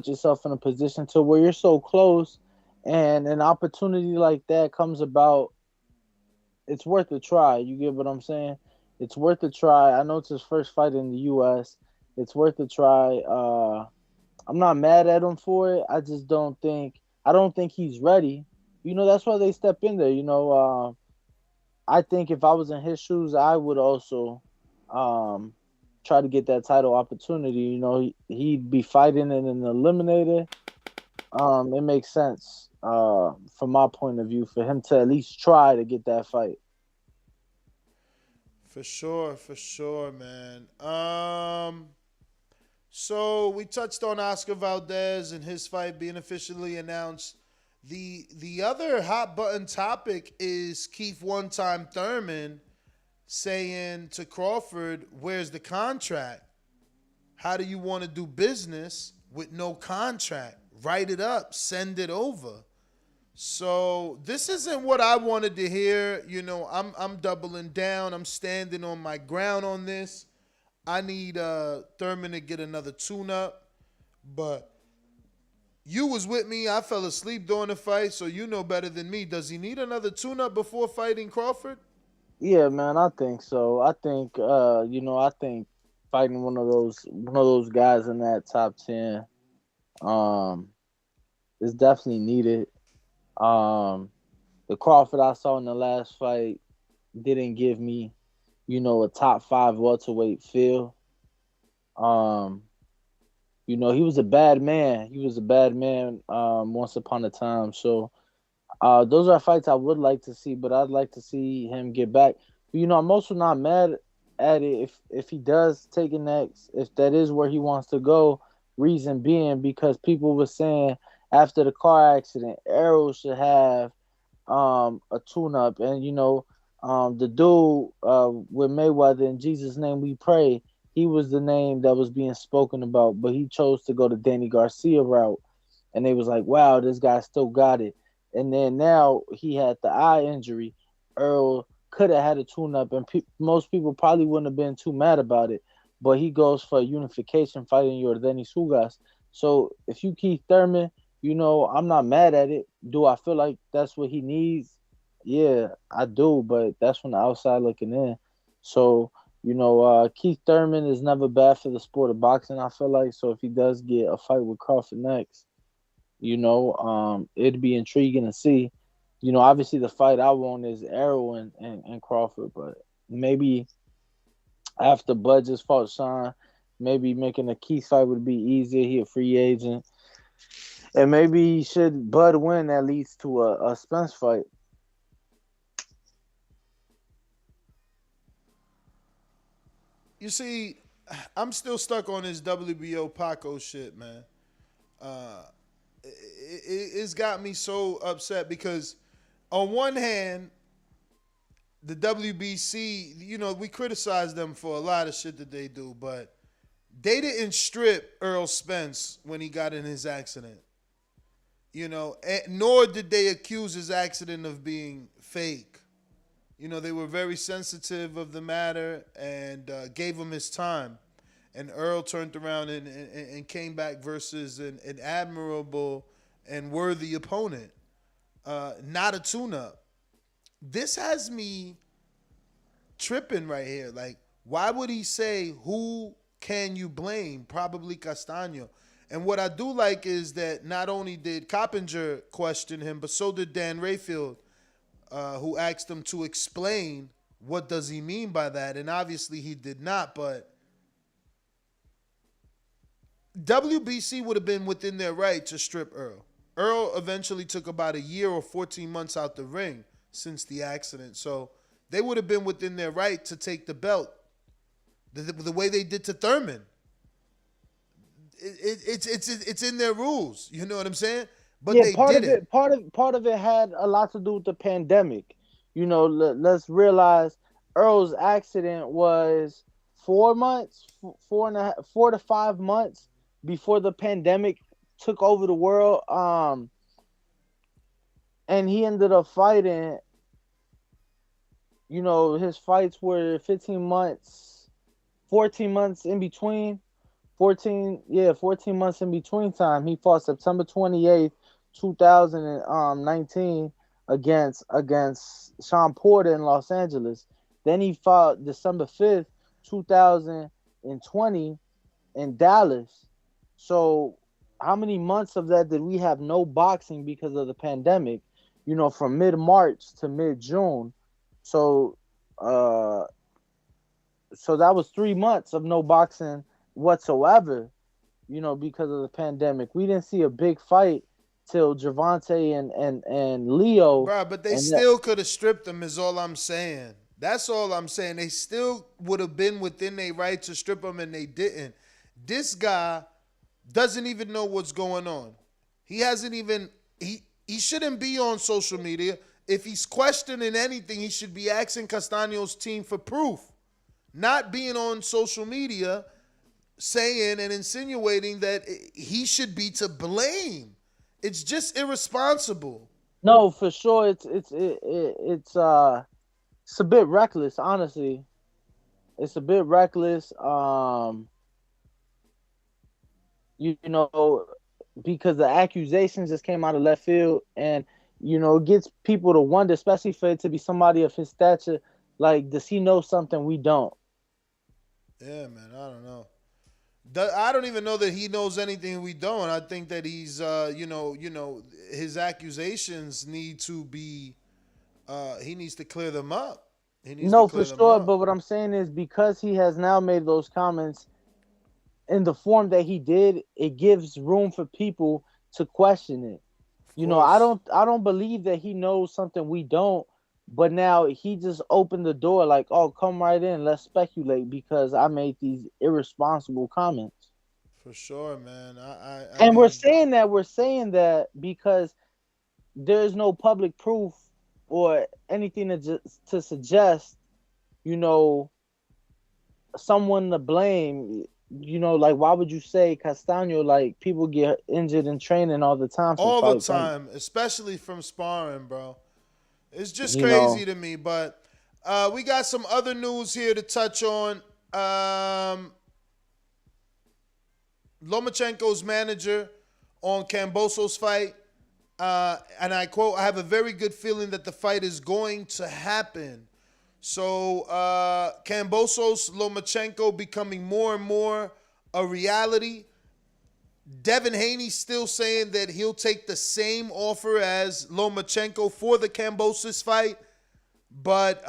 yourself in a position to where you're so close, and an opportunity like that comes about. It's worth a try. You get what I'm saying? It's worth a try. I know it's his first fight in the U.S. It's worth a try. I'm not mad at him for it. I don't think he's ready. That's why they step in there. I think if I was in his shoes, I would also try to get that title opportunity. He'd be fighting in an eliminator. It makes sense from my point of view for him to at least try to get that fight. For sure, man. So we touched on Oscar Valdez and his fight being officially announced. The other hot button topic is Keith one-time Thurman saying to Crawford, where's the contract? How do you want to do business with no contract? Write it up, send it over. So this isn't what I wanted to hear. I'm doubling down. I'm standing on my ground on this. I need Thurman to get another tune-up. But you was with me. I fell asleep during the fight, so you know better than me. Does he need another tune-up before fighting Crawford? Yeah, man, I think so. I think I think fighting one of those guys in that top 10 is definitely needed. The Crawford I saw in the last fight didn't give me, a top 5 welterweight feel. He was a bad man. Once upon a time. So those are fights I would like to see, but I'd like to see him get back. But, I'm also not mad at it if he does take it next, if that is where he wants to go. Reason being because people were saying after the car accident, Errol should have a tune-up. And, the dude with Mayweather, in Jesus' name we pray, he was the name that was being spoken about, but he chose to go the Danny Garcia route. And they was like, wow, this guy still got it. And then now he had the eye injury. Earl could have had a tune-up, and most people probably wouldn't have been too mad about it. But he goes for a unification fighting your Denis Hugas. So if you keep Thurman, I'm not mad at it. Do I feel like that's what he needs? Yeah, I do, but that's from the outside looking in. So, Keith Thurman is never bad for the sport of boxing, I feel like. So if he does get a fight with Crawford next, it'd be intriguing to see. Obviously the fight I want is Errol and Crawford, but maybe after Budge's fought Sean, maybe making a Keith fight would be easier. He a free agent. And maybe should Bud win, that leads to a Spence fight. You see, I'm still stuck on this WBO Paco shit, man. It's got me so upset because on one hand, the WBC, we criticize them for a lot of shit that they do, but they didn't strip Earl Spence when he got in his accident. Nor did they accuse his accident of being fake. They were very sensitive of the matter and gave him his time. And Earl turned around and came back versus an admirable and worthy opponent. Not a tune-up. This has me tripping right here. Like, why would he say, who can you blame? Probably Castaño. And what I do like is that not only did Coppinger question him, but so did Dan Rayfield, who asked him to explain what does he mean by that. And obviously he did not, but WBC would have been within their right to strip Earl. Earl eventually took about a year or 14 months out the ring since the accident. So they would have been within their right to take the belt the way they did to Thurman. It's in their rules. You know what I'm saying? But yeah, they didn't. Part of it had a lot to do with the pandemic. You know, let's realize Earl's accident was 4 to 5 months before the pandemic took over the world. And he ended up fighting. You know, his fights were 14 months in between. 14 months in between time. He fought September 28th, 2019 against Sean Porter in Los Angeles. Then he fought December 5th, 2020 in Dallas. So how many months of that did we have no boxing because of the pandemic? You know, from mid-March to mid-June. So that was 3 months of no boxing whatsoever, you know, because of the pandemic. We didn't see a big fight till Gervonta and Leo. Bro, but they still could have stripped him is all I'm saying. That's all I'm saying. They still would have been within their right to strip him, and they didn't. This guy doesn't even know what's going on. He hasn't even, he shouldn't be on social media. If he's questioning anything, he should be asking Castaño's team for proof. Not being on social media saying and insinuating that he should be to blame. It's just irresponsible. No, for sure. It's a bit reckless, honestly. It's a bit reckless. You know, because the accusations just came out of left field, and you know, it gets people to wonder, especially for it to be somebody of his stature. Like, does he know something we don't? Yeah, man, I don't know. I don't even know that he knows anything we don't. I think that he's, you know, his accusations need to be, he needs to clear them up. No, for sure. But what I'm saying is, because he has now made those comments in the form that he did, it gives room for people to question it. You know, I don't believe that he knows something we don't. But now he just opened the door like, oh, come right in. Let's speculate because I made these irresponsible comments. For sure, man. We're saying that because there's no public proof or anything to suggest, you know, someone to blame. You know, like, why would you say Castaño? Like, people get injured in training all the time. All the time, especially from sparring, bro. It's just crazy to me, but we got some other news here to touch on. Lomachenko's manager on Kambosos' fight, and I quote, "I have a very good feeling that the fight is going to happen." So Kambosos, Lomachenko becoming more and more a reality. Devin Haney's still saying that he'll take the same offer as Lomachenko for the Kambosos fight. But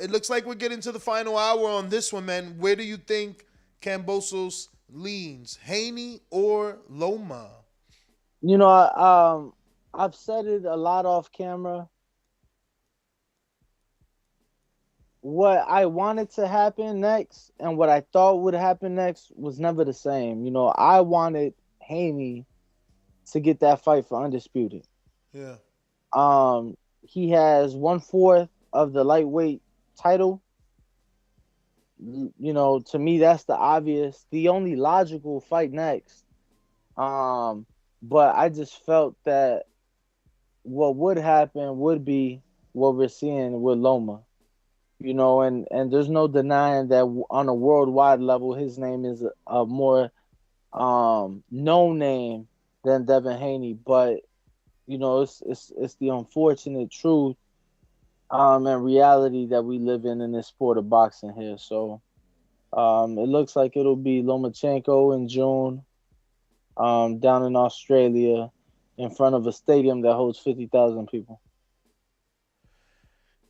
it looks like we're getting to the final hour on this one, man. Where do you think Kambosos leans, Haney or Loma? You know, I've said it a lot off camera. What I wanted to happen next and what I thought would happen next was never the same. You know, I wanted Haney to get that fight for undisputed. Yeah. He has 1/4 of the lightweight title. You know, to me, that's the only logical fight next. But I just felt that what would happen would be what we're seeing with Loma. You know, and there's no denying that on a worldwide level, his name is a more known name than Devin Haney. But, you know, it's the unfortunate truth and reality that we live in this sport of boxing here. So it looks like it'll be Lomachenko in June. down in Australia in front of a stadium that holds 50,000 people.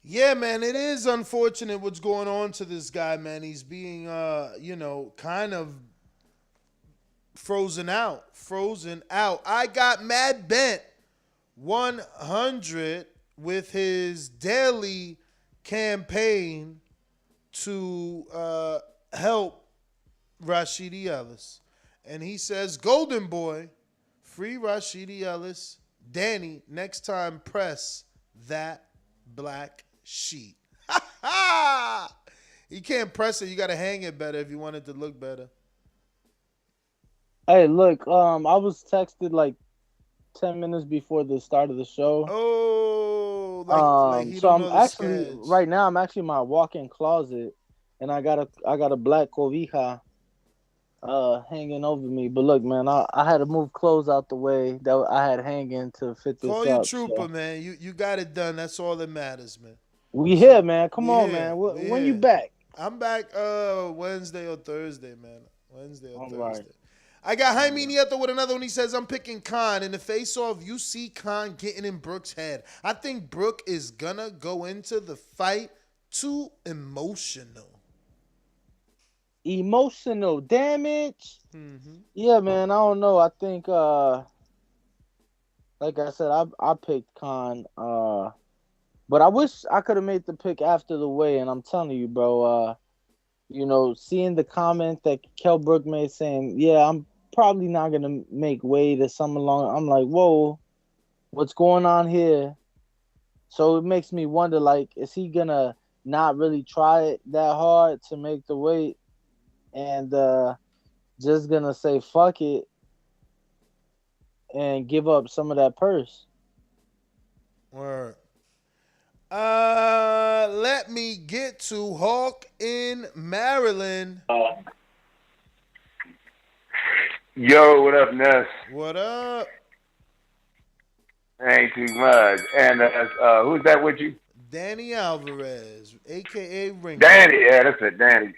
Yeah, man, it is unfortunate what's going on to this guy, man. He's being, kind of frozen out. I got Mad Bent 100 with his daily campaign to help Rashidi Ellis. And he says, Golden Boy, free Rashidi Ellis. Danny, next time press that black sheet. You can't press it. You got to hang it better if you want it to look better. Hey, look, I was texted like 10 minutes before the start of the show. Oh, so I'm actually right now. I'm actually in my walk-in closet, and I got a black cobija hanging over me. But look, man, I had to move clothes out the way that I had hanging to fit this. Call your trooper, man. You got it done. That's all that matters, man. We here, man. Come on, man. When you back? I'm back Wednesday or Thursday, man. Wednesday or Thursday. Right. I got Jaime Nieto with another one. He says, I'm picking Khan. In the face-off, you see Khan getting in Brook's head. I think Brook is going to go into the fight too emotional. Emotional damage? Mm-hmm. Yeah, man. I don't know. I think, like I said, I picked Khan. But I wish I could have made the pick after the weigh, and I'm telling you, bro, seeing the comment that Kell Brook made saying, yeah, I'm probably not going to make weight or something along. I'm like, whoa, what's going on here? So it makes me wonder, like, is he going to not really try it that hard to make the weight and just going to say, fuck it and give up some of that purse? Word. Let me get to Hawk in Maryland. Yo, what up, Ness? What up? Ain't too much. And who's that with you? Danny Alvarez, a.k.a. Ringwalk. Danny, yeah, that's it, Danny.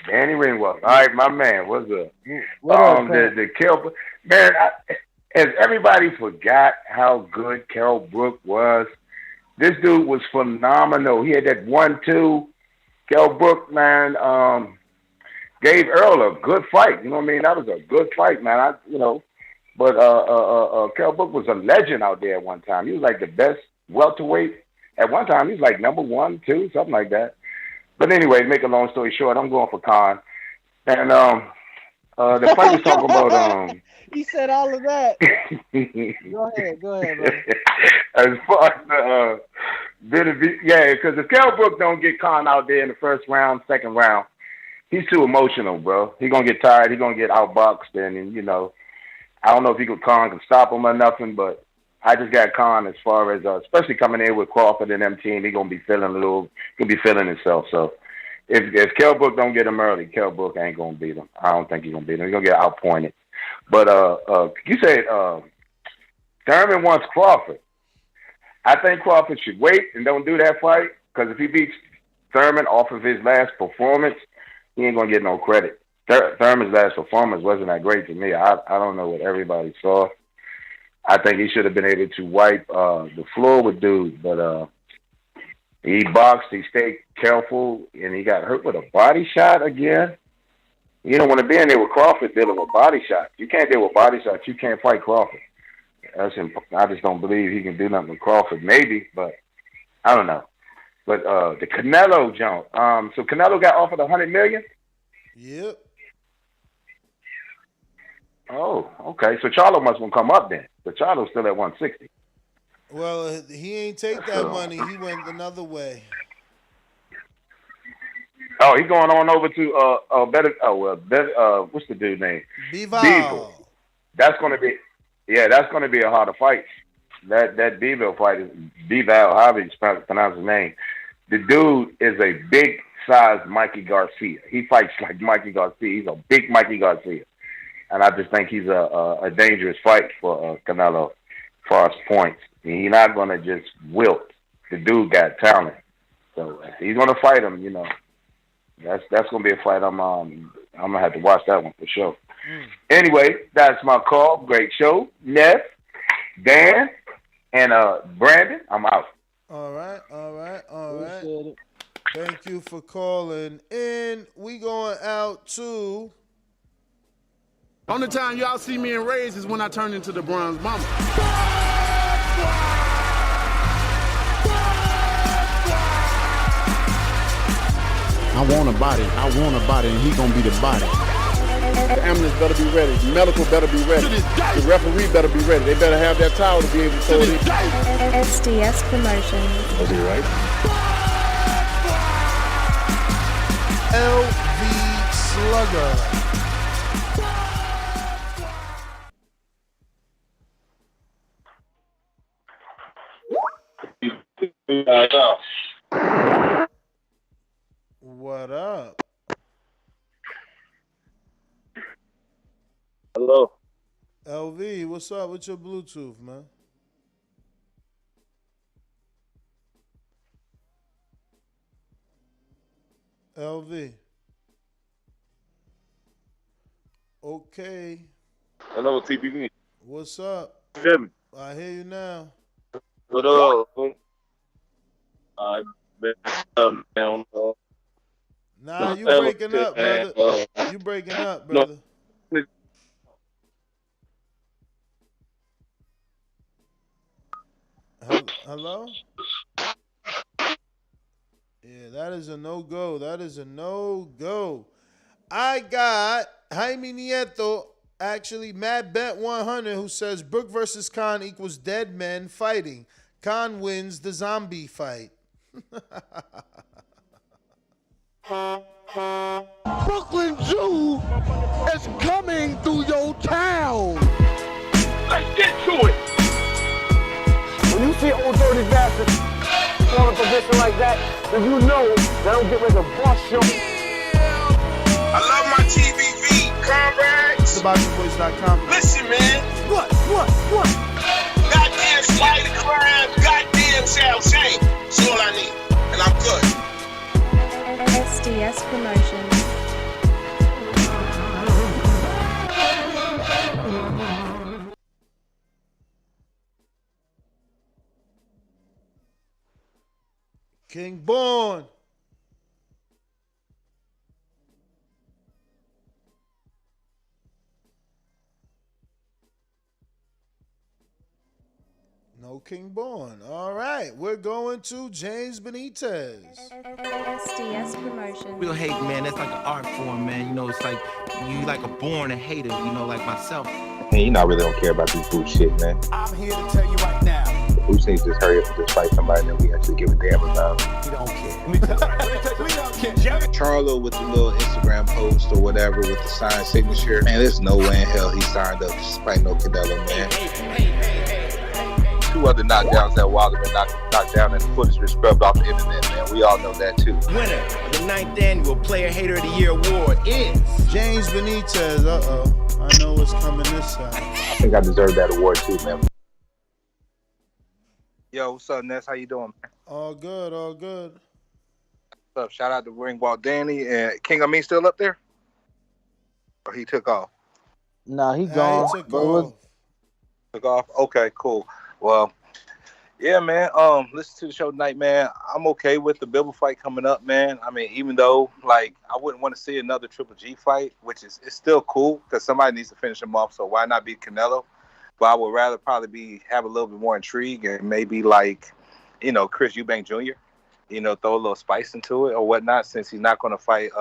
Danny Ringwalk. All right, my man, what's up? The Kell, man, has everybody forgot how good Kell Brook was? This dude was phenomenal. He had that 1-2. Kell Brook, man, gave Earl a good fight. You know what I mean? That was a good fight, man. But Kell Brook was a legend out there at one time. He was like the best welterweight. At one time, he was like number 1, 2, something like that. But anyway, to make a long story short, I'm going for Khan. And the fight was talking about He said all of that. Go ahead, bro. As far as Benavidez, yeah, because if Kell Brook don't get Khan out there in the first round, second round, he's too emotional, bro. He's going to get tired. He's going to get outboxed. And, I don't know if Khan can stop him or nothing, but I just got Khan as far as, especially coming in with Crawford and them team, he's going to be feeling himself. So if Kell Brook don't get him early, Kell Brook ain't going to beat him. I don't think he's going to beat him. He's going to get outpointed. But you said Thurman wants Crawford. I think Crawford should wait and don't do that fight, because if he beats Thurman off of his last performance, he ain't going to get no credit. Thurman's last performance wasn't that great to me. I don't know what everybody saw. I think he should have been able to wipe the floor with dudes, but he boxed, he stayed careful, and he got hurt with a body shot again. You don't want to be in there with Crawford dealing with body shots. You can't deal with body shots. You can't fight Crawford. I just don't believe he can do nothing with Crawford. Maybe, but I don't know. But the Canelo jump. So Canelo got offered $100 million? Yep. Oh, okay. So Charlo must want to come up then. But Charlo's still at 160. Well, he ain't take that money. He went another way. Oh, he's going on over to what's the dude's name? Bibble. That's going to be a harder fight. That Bibble fight is Bibble, however you pronounce his name. The dude is a big size Mikey Garcia. He fights like Mikey Garcia. He's a big Mikey Garcia, and I just think he's a dangerous fight for Canelo as far as points. He's not going to just wilt. The dude got talent, so if he's going to fight him, that's going to be a fight. I'm gonna have to watch that one for sure. Anyway, that's my call. Great show. Ness, Dan, and Brandon, I'm out. All right. Thank you for calling in. We going out to... Only time y'all see me in Rays is when I turn into the Bronze Mama. I want a body, and he gonna be the body. The ambulance better be ready. The medical better be ready. The referee better be ready. They better have that towel to be able to throw it in. SDS Promotions. Was he right? LV Slugger. What up? Hello. LV, what's up with your Bluetooth, man? LV. Okay. Hello, TPV. What's up? Hear me? I hear you now. What up? I've been down. Nah, you breaking up, brother. You breaking up, brother. Hello? Yeah, that is a no-go. That is a no-go. I got Jaime Nieto, actually Mad Bet 100, who says Brook versus Khan equals dead men fighting. Khan wins the zombie fight. Brooklyn Jew is coming through your town. Let's get to it. When you see old dirty bastards in a position like that, then you know they don't get ready to bust you. I love my TVV, comrades. TheBoxingVoice.com. Listen, man. What? Goddamn spider crab, goddamn Shao Shane. That's all I need. And I'm good. SDS Promotions. King Born. No King Born. All right, we're going to James Benitez. SDS Promotions. Real hate, man, that's like an art form, man. You know, it's like you like a born a hater, you know, like myself. Man, you know, I really don't care about this bullshit shit, man. I'm here to tell you right now. Bruce needs to just hurry up and just fight somebody that we actually give a damn about. We don't care. We don't care. Charlo with the little Instagram post or whatever with the signed signature. Man, there's no way in hell he signed up to fight no Canelo, man. Two other knockdowns that Wilder been knocked down and the footage been scrubbed off the internet, man. We all know that too. Winner of the 9th annual Player Hater of the Year award is James Benitez. I know what's coming this side. I think I deserve that award too, man. Yo, what's up, Ness? How you doing, man? All good. What's up? Shout out to Ringwall Danny and King Amin still up there? Or he took off? Nah, he gone. He took off. Okay, cool. Well, yeah, man. Listen to the show tonight, man. I'm okay with the Bibble fight coming up, man. I mean, even though, like, I wouldn't want to see another Triple G fight, which is it's still cool because somebody needs to finish him off. So why not beat Canelo? But I would rather probably have a little bit more intrigue and maybe like, you know, Chris Eubank Jr., you know, throw a little spice into it or whatnot. Since he's not going to fight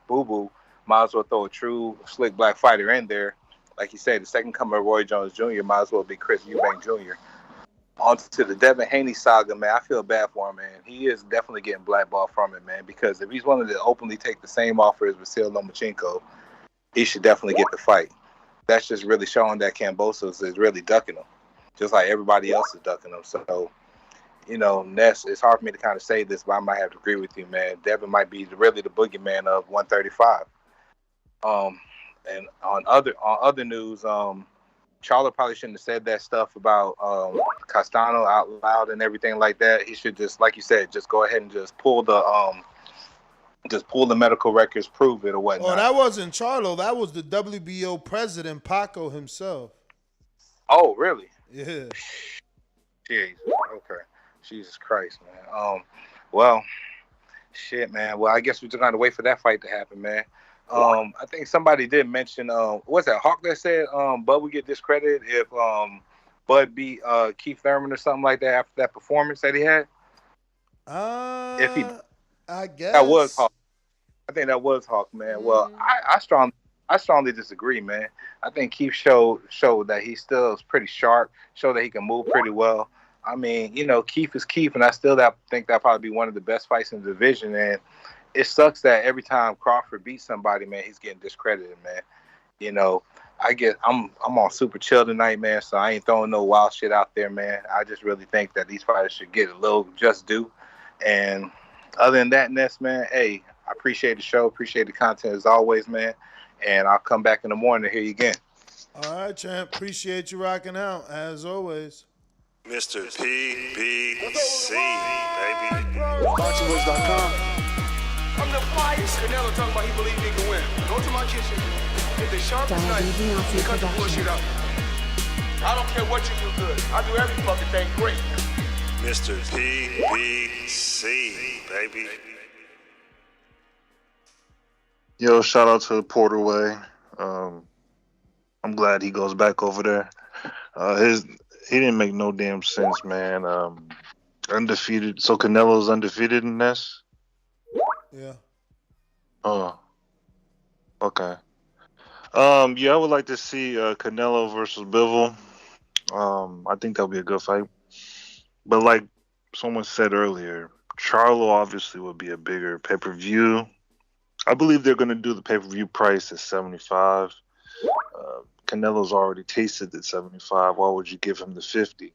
Boo Boo, might as well throw a true slick black fighter in there. Like you said, the second coming of Roy Jones Jr. might as well be Chris Eubank Jr. On to the Devin Haney saga, man. I feel bad for him, man. He is definitely getting blackballed from it, man, because if he's willing to openly take the same offer as Vasyl Lomachenko, he should definitely get the fight. That's just really showing that Kambosos is really ducking him, just like everybody else is ducking him. So, you know, Ness, it's hard for me to kind of say this, but I might have to agree with you, man. Devin might be really the boogeyman of 135. And on other news, Charlo probably shouldn't have said that stuff about Castano out loud and everything like that. He should just, like you said, just go ahead and just pull the just pull the medical records, prove it or whatnot. Oh, that wasn't Charlo. That was the WBO president, Paco himself. Oh, really? Yeah. Jeez. Okay. Jesus Christ, man. Well, shit, man. Well, I guess we're just gonna wait for that fight to happen, man. I think somebody did mention, what's that, Hawk that said Bud would get discredited if Bud beat Keith Thurman or something like that after that performance that he had? If he, I guess that was Hawk. I think that was Hawk, man. Well, I strongly disagree, man. I think Keith showed that he still is pretty sharp, showed that he can move pretty well. I mean, you know, Keith is Keith, and I still think that'll probably be one of the best fights in the division. And it sucks that every time Crawford beats somebody, man, he's getting discredited, man. You know, I'm on super chill tonight, man, so I ain't throwing no wild shit out there, man. I just really think that these fighters should get a little just due. And other than that, Ness, man, hey, I appreciate the show, appreciate the content as always, man. And I'll come back in the morning to hear you again. All right, champ. Appreciate you rocking out, as always. Mr. PBC, baby. BoxingVoice.com. I'm the flyest. Canelo talking about he believe he can win. Go to my kitchen. Get the sharpest knife and cut the bullshit out. I don't care what you do good. I do every fucking thing great. Mr. PBC, baby. Yo, shout out to Porterway. I'm glad he goes back over there. He didn't make no damn sense, man. Undefeated. So Canelo's undefeated in this? Yeah. Oh. Okay. Yeah, I would like to see Canelo versus Bibble. I think that'll be a good fight. But like someone said earlier, Charlo obviously would be a bigger pay-per-view. I believe they're going to do the pay-per-view price at $75. Canelo's already tasted at $75. Why would you give him the $50?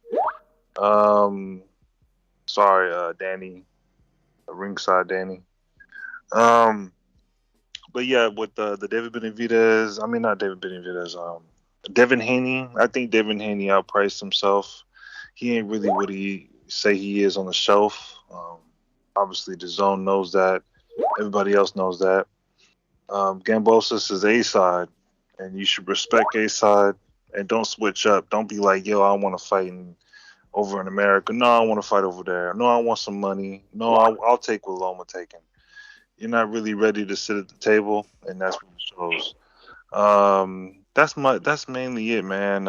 Sorry, Danny, ringside Danny. But yeah, with the David Benavidez, not David Benavidez, Devin Haney. I think Devin Haney outpriced himself. He ain't really what he say he is on the shelf. Obviously, DAZN knows that. Everybody else knows that. Gambosis is A-side, and you should respect A-side and don't switch up. Don't be like, yo, I want to fight over in America. No, I want to fight over there. No, I want some money. No, I'll take what Loma taking. You're not really ready to sit at the table, and that's what it shows. That's mainly it, man.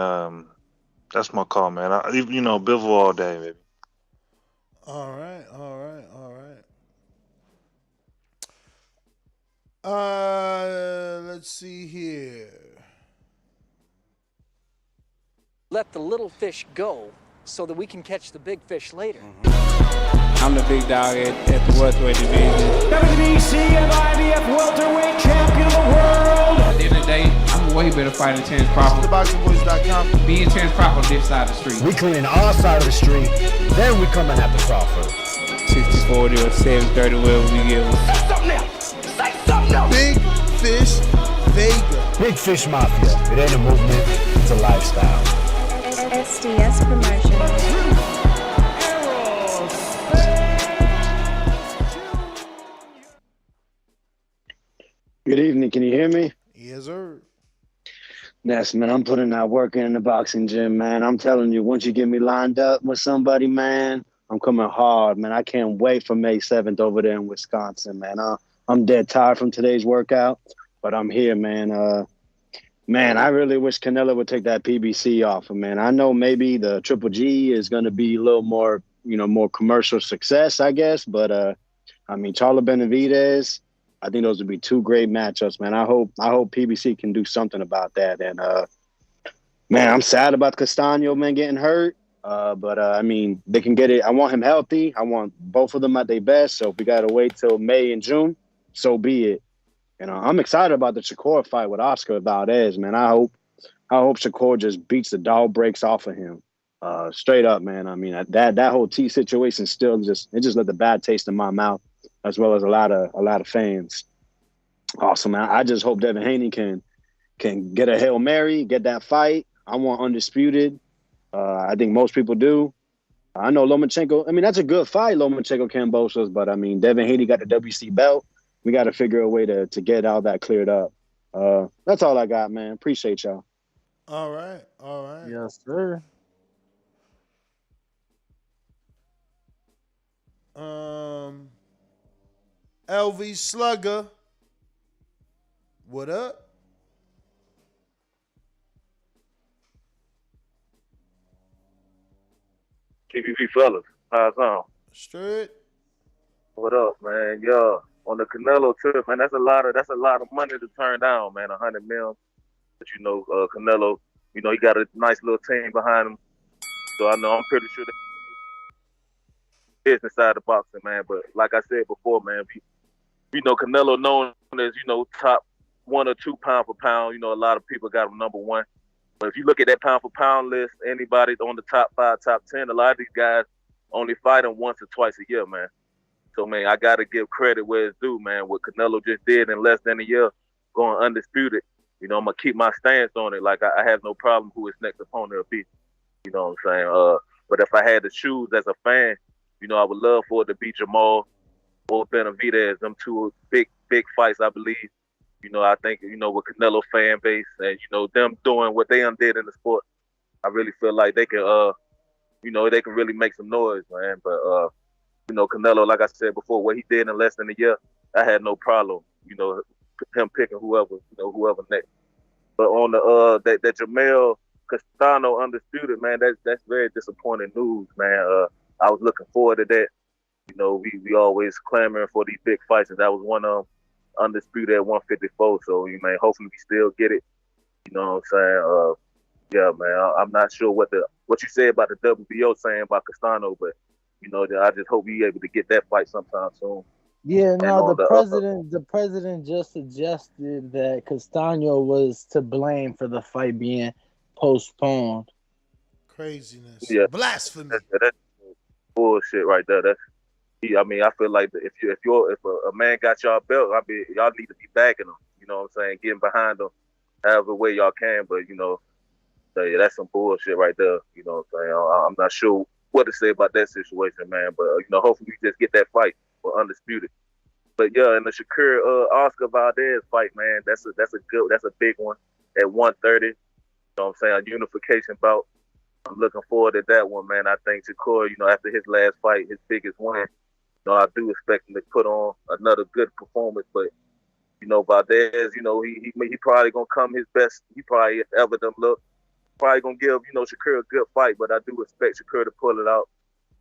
That's my call, man. Bivol all day, baby. All right. Let's see here. Let the little fish go so that we can catch the big fish later. I'm the big dog at the welterweight division. WBC and IBF welterweight champion of the world. At the end of the day, I'm a way better fighter than Terrence Crawford. TheBoxingVoice.com. Me and Terrence Crawford on this side of the street. We clean our side of the street, then we coming after Crawford. 60-40 or 7-30, whatever we get. Say something else. Say something else. Big Fish Vega. Big Fish Mafia. It ain't a movement, it's a lifestyle. SDS Promotions. Good evening. Can you hear me? Yes, sir. Ness, man, I'm putting that work in the boxing gym, man. I'm telling you, once you get me lined up with somebody, man, I'm coming hard, man. I can't wait for May 7th over there in Wisconsin, man. I'm dead tired from today's workout, but I'm here, man. Man, I really wish Canelo would take that PBC off, man. I know maybe the Triple G is going to be a little more, more commercial success, I guess. But, Charlo Benavidez, I think those would be two great matchups, man. I hope PBC can do something about that. And, man, I'm sad about Castaño, man, getting hurt. But they can get it. I want him healthy. I want both of them at their best. So if we got to wait till May and June, so be it. I'm excited about the Shakur fight with Oscar Valdez, man. I hope Shakur just beats the dog breaks off of him. Straight up, man. That whole T situation still just left a bad taste in my mouth, as well as a lot of fans. Awesome, man. I just hope Devin Haney can get a Hail Mary, get that fight. I want undisputed. I think most people do. I know Lomachenko. That's a good fight, Lomachenko Kambosos, but Devin Haney got the WC belt. we got to figure a way to get all that cleared up. That's all I got, man. Appreciate y'all. All right. All right. Yes, sir. LV Slugger. What up? TVP fellas, how's it on? Straight. What up, man? Yeah, on the Canelo trip, man. That's a lot of money to turn down, man. $100 million. But Canelo, he got a nice little team behind him. So I'm pretty sure that business side of boxing, man. But like I said before, man, we know Canelo known as top 1 or 2 pound for pound. A lot of people got him number 1. But if you look at that pound for pound list, anybody on the top 5, top 10, a lot of these guys only fight him once or twice a year, man. So, man, I got to give credit where it's due, man. What Canelo just did in less than a year, going undisputed. I'm going to keep my stance on it. Like, I have no problem who his next opponent will be. You know what I'm saying? But if I had to choose as a fan, I would love for it to be Jermall or Benavidez. Them two big fights, I believe. I think, with Canelo fan base and, them doing what they undid in the sport, I really feel like they can, they can really make some noise, man. But, Canelo, like I said before, what he did in less than a year, I had no problem, him picking whoever next. But on the that Jermall Castano undisputed, man, that's very disappointing news, man. I was looking forward to that. We always clamoring for these big fights, and that was one of them, undisputed at 154. So, man, hopefully we still get it. You know what I'm saying? Yeah, man, I'm not sure what you said about the WBO saying about Castano, but I just hope we able to get that fight sometime soon. Yeah, no, the president just suggested that Castano was to blame for the fight being postponed. Craziness. Yeah. Blasphemy. That's bullshit right there. I feel like if a man got y'all belt, y'all need to be backing him. You know what I'm saying? Getting behind him, however way y'all can. But that's some bullshit right there. You know what I'm saying? I'm not sure what to say about that situation, man. But hopefully we just get that fight for undisputed. But yeah, and the Shakur Oscar Valdez fight, man, that's a big one at 130. You know what I'm saying? A unification bout. I'm looking forward to that one, man. I think Shakur, after his last fight, his biggest win, I do expect him to put on another good performance. But Valdez, he probably gonna come his best. He probably ever done look. Probably gonna give Shakur a good fight, but I do expect Shakur to pull it out.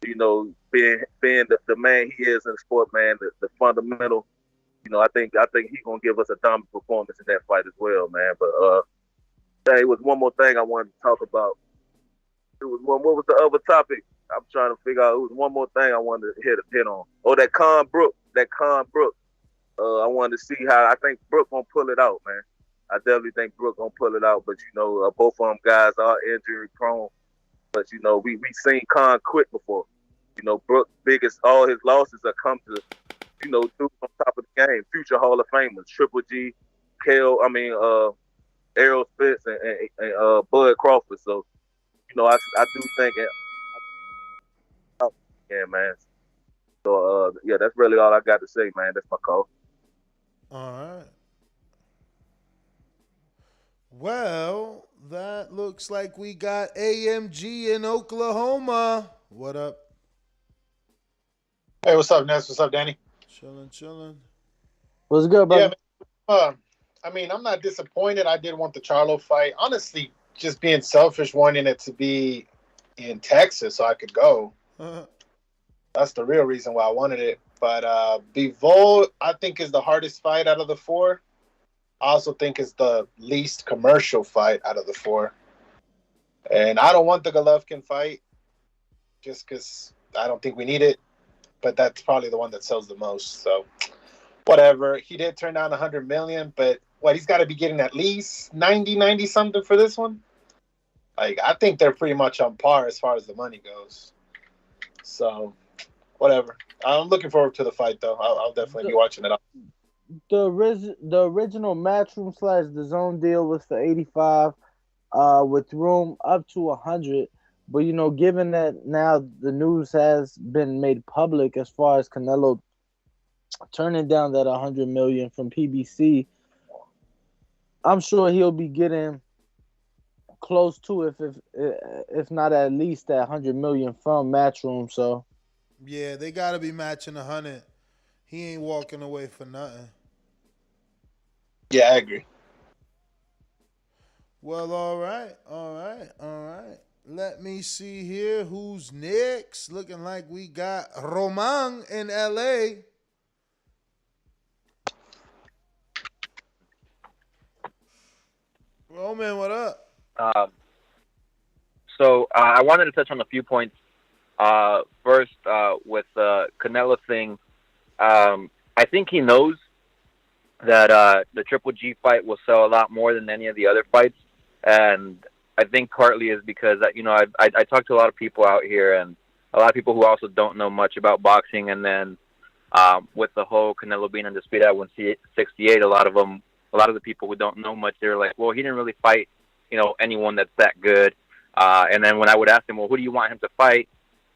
Being the man he is in the sport, man, the fundamental. I think he's gonna give us a dominant performance in that fight as well, man. But it was one more thing I wanted to talk about. What was the other topic? I'm trying to figure out. It was one more thing I wanted to hit on. Oh, that Kell Brook. I wanted to see how I think Brook gonna pull it out, man. I definitely think Brook gonna pull it out, but both of them guys are injury prone. But we seen Khan quit before. Brook all his losses are come to dudes on top of the game, future Hall of Famers, Triple G, Errol Spence and Bud Crawford. So I do think yeah, man. So that's really all I got to say, man. That's my call. All right. Well, that looks like we got AMG in Oklahoma. What up? Hey, what's up, Ness? What's up, Danny? Chilling. What's good, brother? Yeah, I'm not disappointed. I did want the Charlo fight. Honestly, just being selfish, wanting it to be in Texas so I could go. That's the real reason why I wanted it. But Bivol, I think, is the hardest fight out of the 4. I also think it's the least commercial fight out of the 4. And I don't want the Golovkin fight just because I don't think we need it. But that's probably the one that sells the most. So whatever. He did turn down $100 million, but he's got to be getting at least 90 something for this one. Like, I think they're pretty much on par as far as the money goes. So whatever. I'm looking forward to the fight, though. I'll definitely be watching it. The original Matchroom / DAZN deal was for 85, with room up to 100. But given that now the news has been made public as far as Canelo turning down that $100 million from PBC, I'm sure he'll be getting close to if not at least that $100 million from Matchroom. So Yeah, they gotta be matching 100. He ain't walking away for nothing. Yeah, I agree. Well, all right. Let me see here who's next. Looking like we got Roman in LA. Roman, what up? So I wanted to touch on a few points. First, with the Canelo thing, I think he knows that the Triple G fight will sell a lot more than any of the other fights, and I think partly is because I talked to a lot of people out here, and a lot of people who also don't know much about boxing, and then with the whole Canelo being undisputed at 168, a lot of the people who don't know much, they're like, well, he didn't really fight anyone that's that good. And then when I would ask them, well, who do you want him to fight?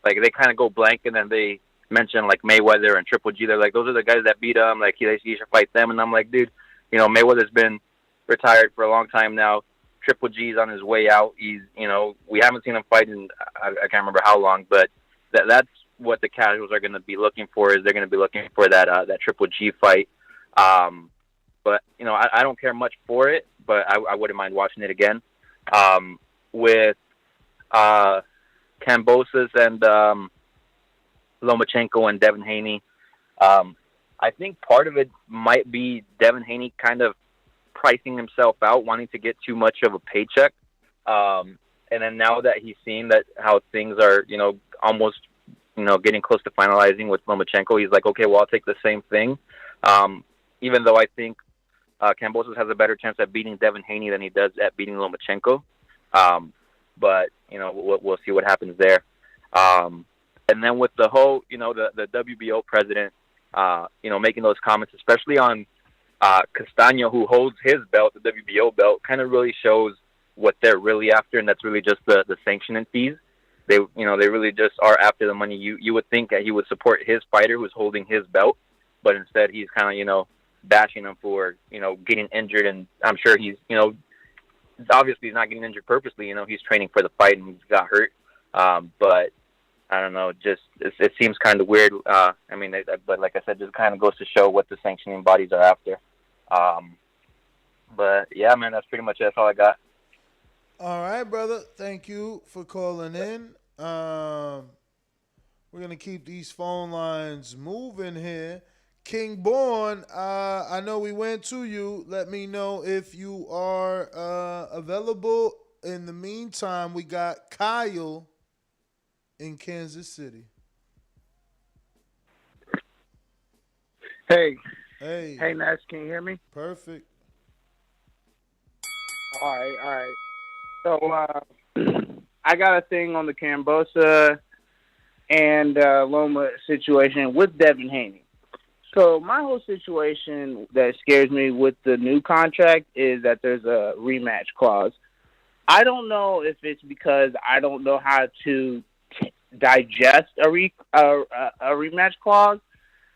Like, they kind of go blank, and then they mention, like, Mayweather and Triple G. They're like, those are the guys that beat him. Like, he should fight them. And I'm like, dude, Mayweather's been retired for a long time now. Triple G's on his way out. He's, we haven't seen him fight in, I can't remember how long, but that's what the casuals are going to be looking for, is they're going to be looking for that Triple G fight. But, I don't care much for it, but I wouldn't mind watching it again. With Kambosos and Lomachenko and Devin Haney, I think part of it might be Devin Haney kind of pricing himself out, wanting to get too much of a paycheck. And then now that he's seen that how things are, almost, getting close to finalizing with Lomachenko, he's like, okay, well, I'll take the same thing. Even though I think Kambosos has a better chance at beating Devin Haney than he does at beating Lomachenko. But, we'll see what happens there. And then with the whole, the WBO president, making those comments, especially on Castaño, who holds his belt, the WBO belt, kind of really shows what they're really after, and that's really just the sanctioning fees. They really just are after the money. You would think that he would support his fighter who's holding his belt, but instead he's kind of, bashing him for, getting injured. And I'm sure he's, obviously he's not getting injured purposely. He's training for the fight and he's got hurt. But I don't know, just it seems kind of weird. But like I said, just kind of goes to show what the sanctioning bodies are after. But yeah, man, that's pretty much it. That's all I got. All right, brother. Thank you for calling in. We're going to keep these phone lines moving here. King Born, I know we went to you. Let me know if you are available. In the meantime, we got Kyle in Kansas City. Hey, Hey, Ness, can you hear me? Perfect. All right. So I got a thing on the Kambosos and Loma situation with Devin Haney. So my whole situation that scares me with the new contract is that there's a rematch clause. I don't know if it's because I don't know how to digest a rematch clause,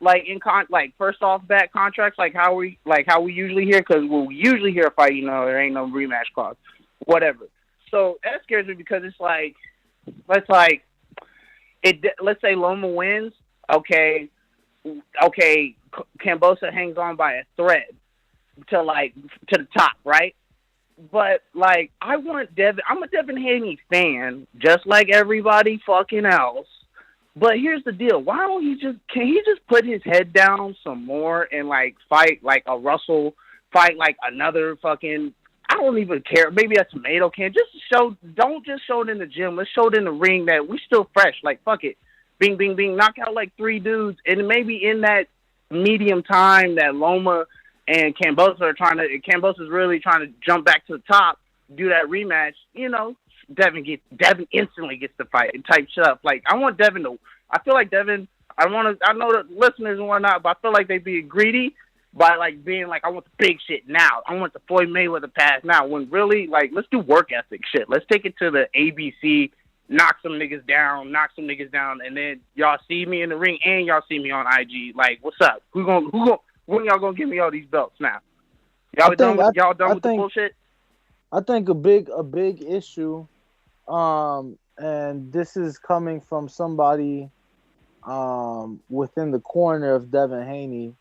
like first off bat contracts, like how we usually hear, because we'll usually hear a fight, there ain't no rematch clause, whatever. So that scares me because it's like, let's say Loma wins, okay, Kambosos hangs on by a thread to the top, right? But I want Devin. I'm a Devin Haney fan, just like everybody fucking else. But here's the deal: why don't can he just put his head down some more and fight like a Russell, fight like another fucking. I don't even care. Maybe a tomato can. Don't just show it in the gym. Let's show it in the ring that we still fresh. Fuck it. Bing, bing, bing, knock out 3 dudes, and maybe in that medium time that Loma and Kambosos is really trying to jump back to the top, do that rematch, Devin instantly gets the fight and type shit up. I want Devin to, I feel like Devin, I know the listeners and whatnot, but I feel like they be greedy by being I want the big shit now. I want the Floyd Mayweather pass now, when really, let's do work ethic shit. Let's take it to the ABC knock some niggas down, and then y'all see me in the ring and y'all see me on IG. Like, what's up? When y'all gonna give me all these belts now? Y'all done with the bullshit? I think a big issue, and this is coming from somebody within the corner of Devin Haney.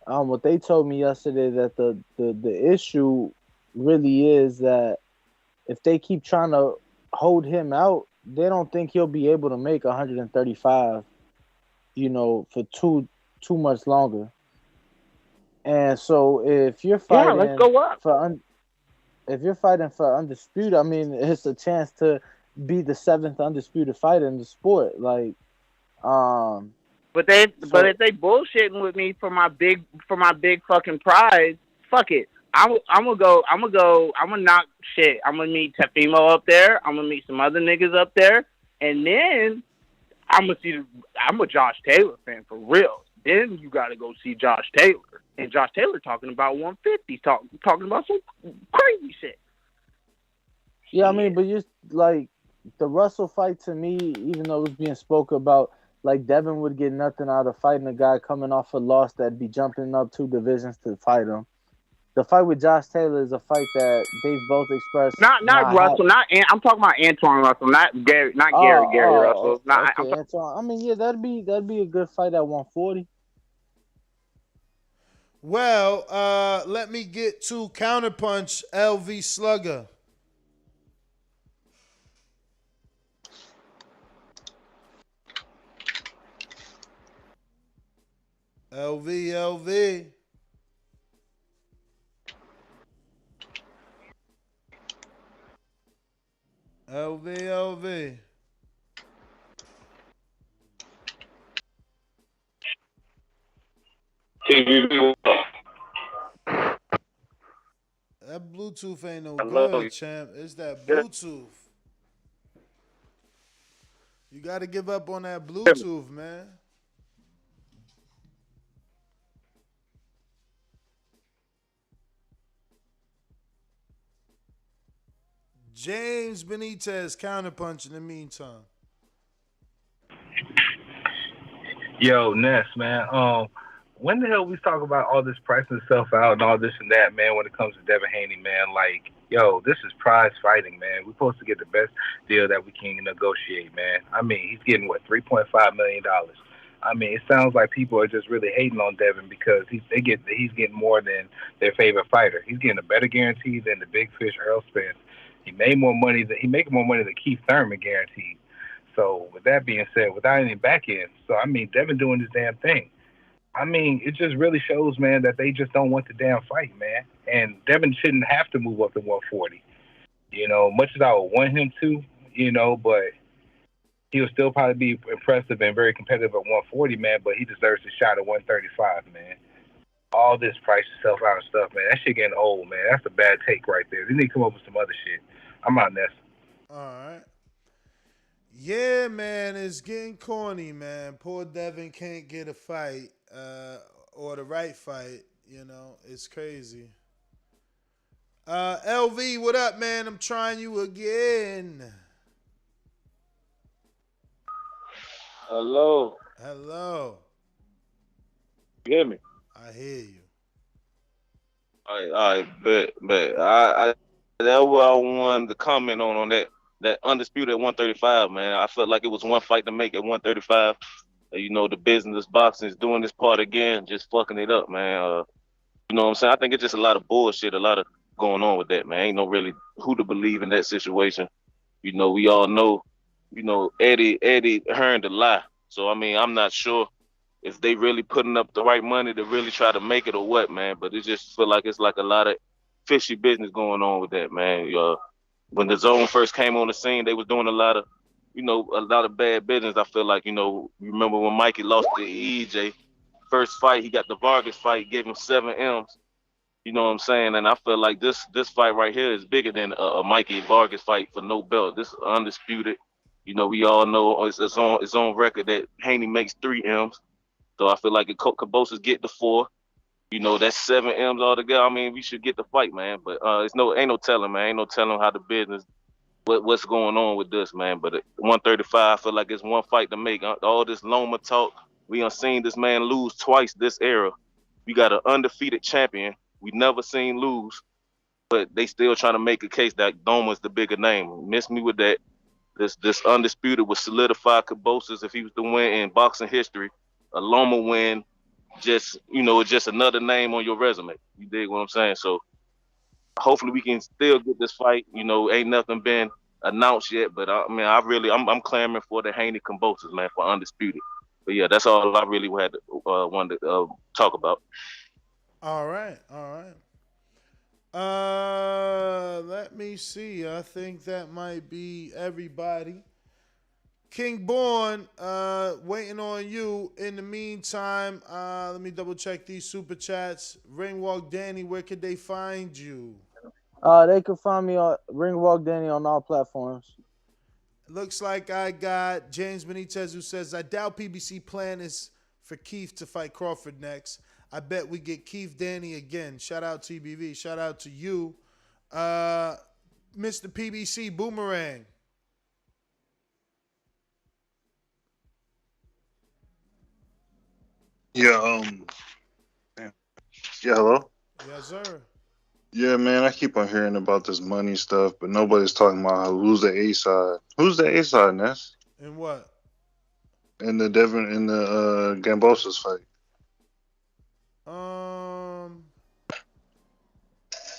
What they told me yesterday, that the issue really is that if they keep trying to hold him out, they don't think he'll be able to make 135, for too much longer. And so if you're fighting, let's go up. If you're fighting for undisputed, I mean, it's a chance to be the 7th undisputed fighter in the sport. Like, but if they bullshitting with me for my big fucking prize, fuck it. I'm gonna knock shit. I'm gonna meet Tefimo up there. I'm gonna meet some other niggas up there, and then I'm a Josh Taylor fan for real. Then you gotta go see Josh Taylor, and Josh Taylor talking about 150, talking about some crazy shit. Yeah, I mean, but you're like the Russell fight to me, even though it was being spoken about, like Devin would get nothing out of fighting a guy coming off a loss that'd be jumping up 2 divisions to fight him. The fight with Josh Taylor is a fight that they've both expressed. Not Russell. I'm talking about Antoine Russell, not Gary. Not Gary Russell. Okay, Antoine. I mean, yeah, that'd be a good fight at 140. Well, let me get to Counterpunch LV Slugger. LV. That Bluetooth ain't no good, champ. It's that Bluetooth. You got to give up on that Bluetooth, man. James Benitez counterpunch in the meantime. Yo, Ness, man. When the hell we talk about all this pricing stuff out and all this and that, man, when it comes to Devin Haney, man? Like, yo, this is prize fighting, man. We're supposed to get the best deal that we can negotiate, man. I mean, he's getting, $3.5 million. I mean, it sounds like people are just really hating on Devin because he's getting more than their favorite fighter. He's getting a better guarantee than the big fish Earl Spence. He making more money than Keith Thurman guaranteed. So with that being said, without any back end, so I mean, Devin doing this damn thing. I mean, it just really shows, man, that they just don't want the damn fight, man. And Devin shouldn't have to move up to 140. Much as I would want him to, but he'll still probably be impressive and very competitive at 140, man. But he deserves a shot at 135, man. All this price itself out and stuff, man. That shit getting old, man. That's a bad take right there. They need to come up with some other shit. I'm out, Ness. All right. Yeah, man, it's getting corny, man. Poor Devin can't get a fight or the right fight. It's crazy. LV, what up, man? I'm trying you again. Hello. You hear me? I hear you. All right, but I that's what I wanted to comment on that undisputed 135, man. I felt like it was one fight to make at 135. The business boxing is doing this part again, just fucking it up, man. You know what I'm saying? I think it's just a lot of bullshit, a lot of going on with that, man. Ain't no really who to believe in that situation. We all know, Eddie Hearn to lie. So, I mean, I'm not sure if they really putting up the right money to really try to make it or what, man. But it just feel like it's like a lot of fishy business going on with that, man. When the DAZN first came on the scene, they was doing a lot of bad business. I feel like, you remember when Mikey lost to EJ, first fight, he got the Vargas fight, gave him 7 M's. You know what I'm saying? And I feel like this fight right here is bigger than a Mikey Vargas fight for no belt. This is undisputed. We all know it's on record that Haney makes 3 M's. So I feel like if Cabosa's get the 4, that's 7 M's altogether. I mean, we should get the fight, man. But ain't no telling, man. Ain't no telling how the business what's going on with this, man. But at 135, I feel like it's one fight to make. All this Loma talk, we done seen this man lose twice this era. We got an undefeated champion we never seen lose, but they still trying to make a case that Loma's the bigger name. Miss me with that. This undisputed would solidify Caboces if he was to win in boxing history. A Loma win, just another name on your resume. You dig what I'm saying? So hopefully we can still get this fight. Ain't nothing been announced yet, but I'm clamoring for the Haney Caboces, man, for undisputed. But yeah, that's all I really wanted to talk about. All right. Let me see. I think that might be everybody. King Born, waiting on you. In the meantime, let me double check these super chats. Ringwalk Danny, where could they find you? They can find me on Ringwalk Danny on all platforms. Looks like I got James Benitez, who says, I doubt PBC plan is for Keith to fight Crawford next. I bet we get Keith Danny again. Shout out TBV. Shout out to you. Mr. PBC Boomerang. Yeah, hello? Yes, sir. Yeah, man, I keep on hearing about this money stuff, but nobody's talking about who's the A side. Who's the A side, Ness? In what? In the Gambosa's fight.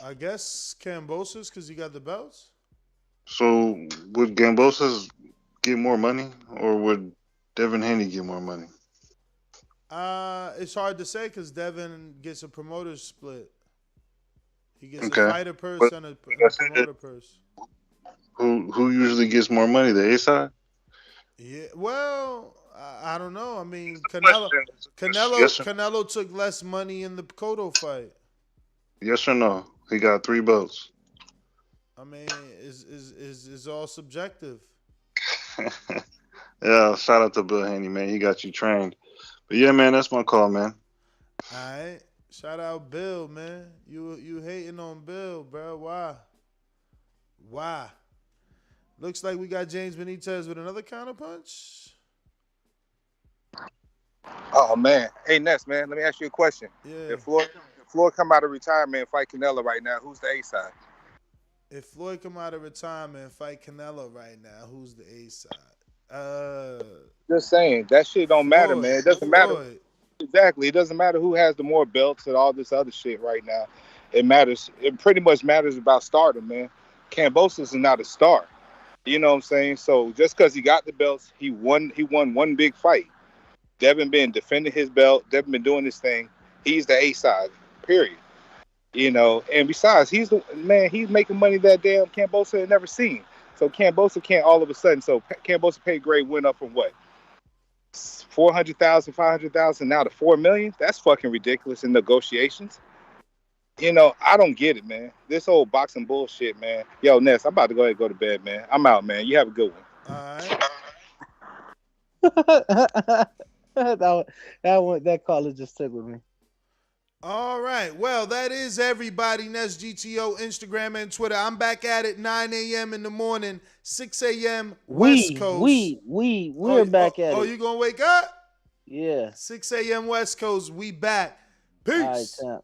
I guess Cambosos, because he got the belts. So would Gambosa's get more money, or would Devin Haney get more money? It's hard to say because Devin gets a promoter's split. He gets a fighter purse and a promoter purse. Who usually gets more money, the A side? Yeah, well, I don't know. I mean, Canelo took less money in the Cotto fight. Yes or no? He got 3 belts. I mean, is all subjective. Yeah, shout out to Bill Haney, man. He got you trained. But yeah, man, that's my call, man. All right. Shout out Bill, man. You hating on Bill, bro. Why? Looks like we got James Benitez with another counterpunch. Oh, man. Hey, Ness, man, let me ask you a question. Yeah. If Floyd come out of retirement and fight Canelo right now, who's the A side? If Floyd come out of retirement and fight Canelo right now, who's the A side? Just saying. That shit don't matter, man. It doesn't matter. Exactly. It doesn't matter who has the more belts and all this other shit right now. It matters. It pretty much matters about stardom, man. Kambosos is not a star. You know what I'm saying? So just because he got the belts, he won one big fight. Devin been defending his belt. Devin been doing this thing. He's the A side, period. And besides, he's making money that damn Kambosos had never seen. So Kambosos can't all of a sudden. So Kambosos pay grade went up from what? 400,000, 500,000 now to 4 million. That's fucking ridiculous in negotiations. I don't get it, man. This whole boxing bullshit, man. Yo, Ness, I'm about to go ahead and go to bed, man. I'm out, man. You have a good one. All right. that caller just tickled me. All right. Well, that is everybody. Ness GTO, Instagram and Twitter. I'm back at it 9 a.m. in the morning, 6 a.m. West Coast. We're back at it. Oh, you gonna wake up? Yeah. 6 a.m. West Coast. We back. Peace. All right,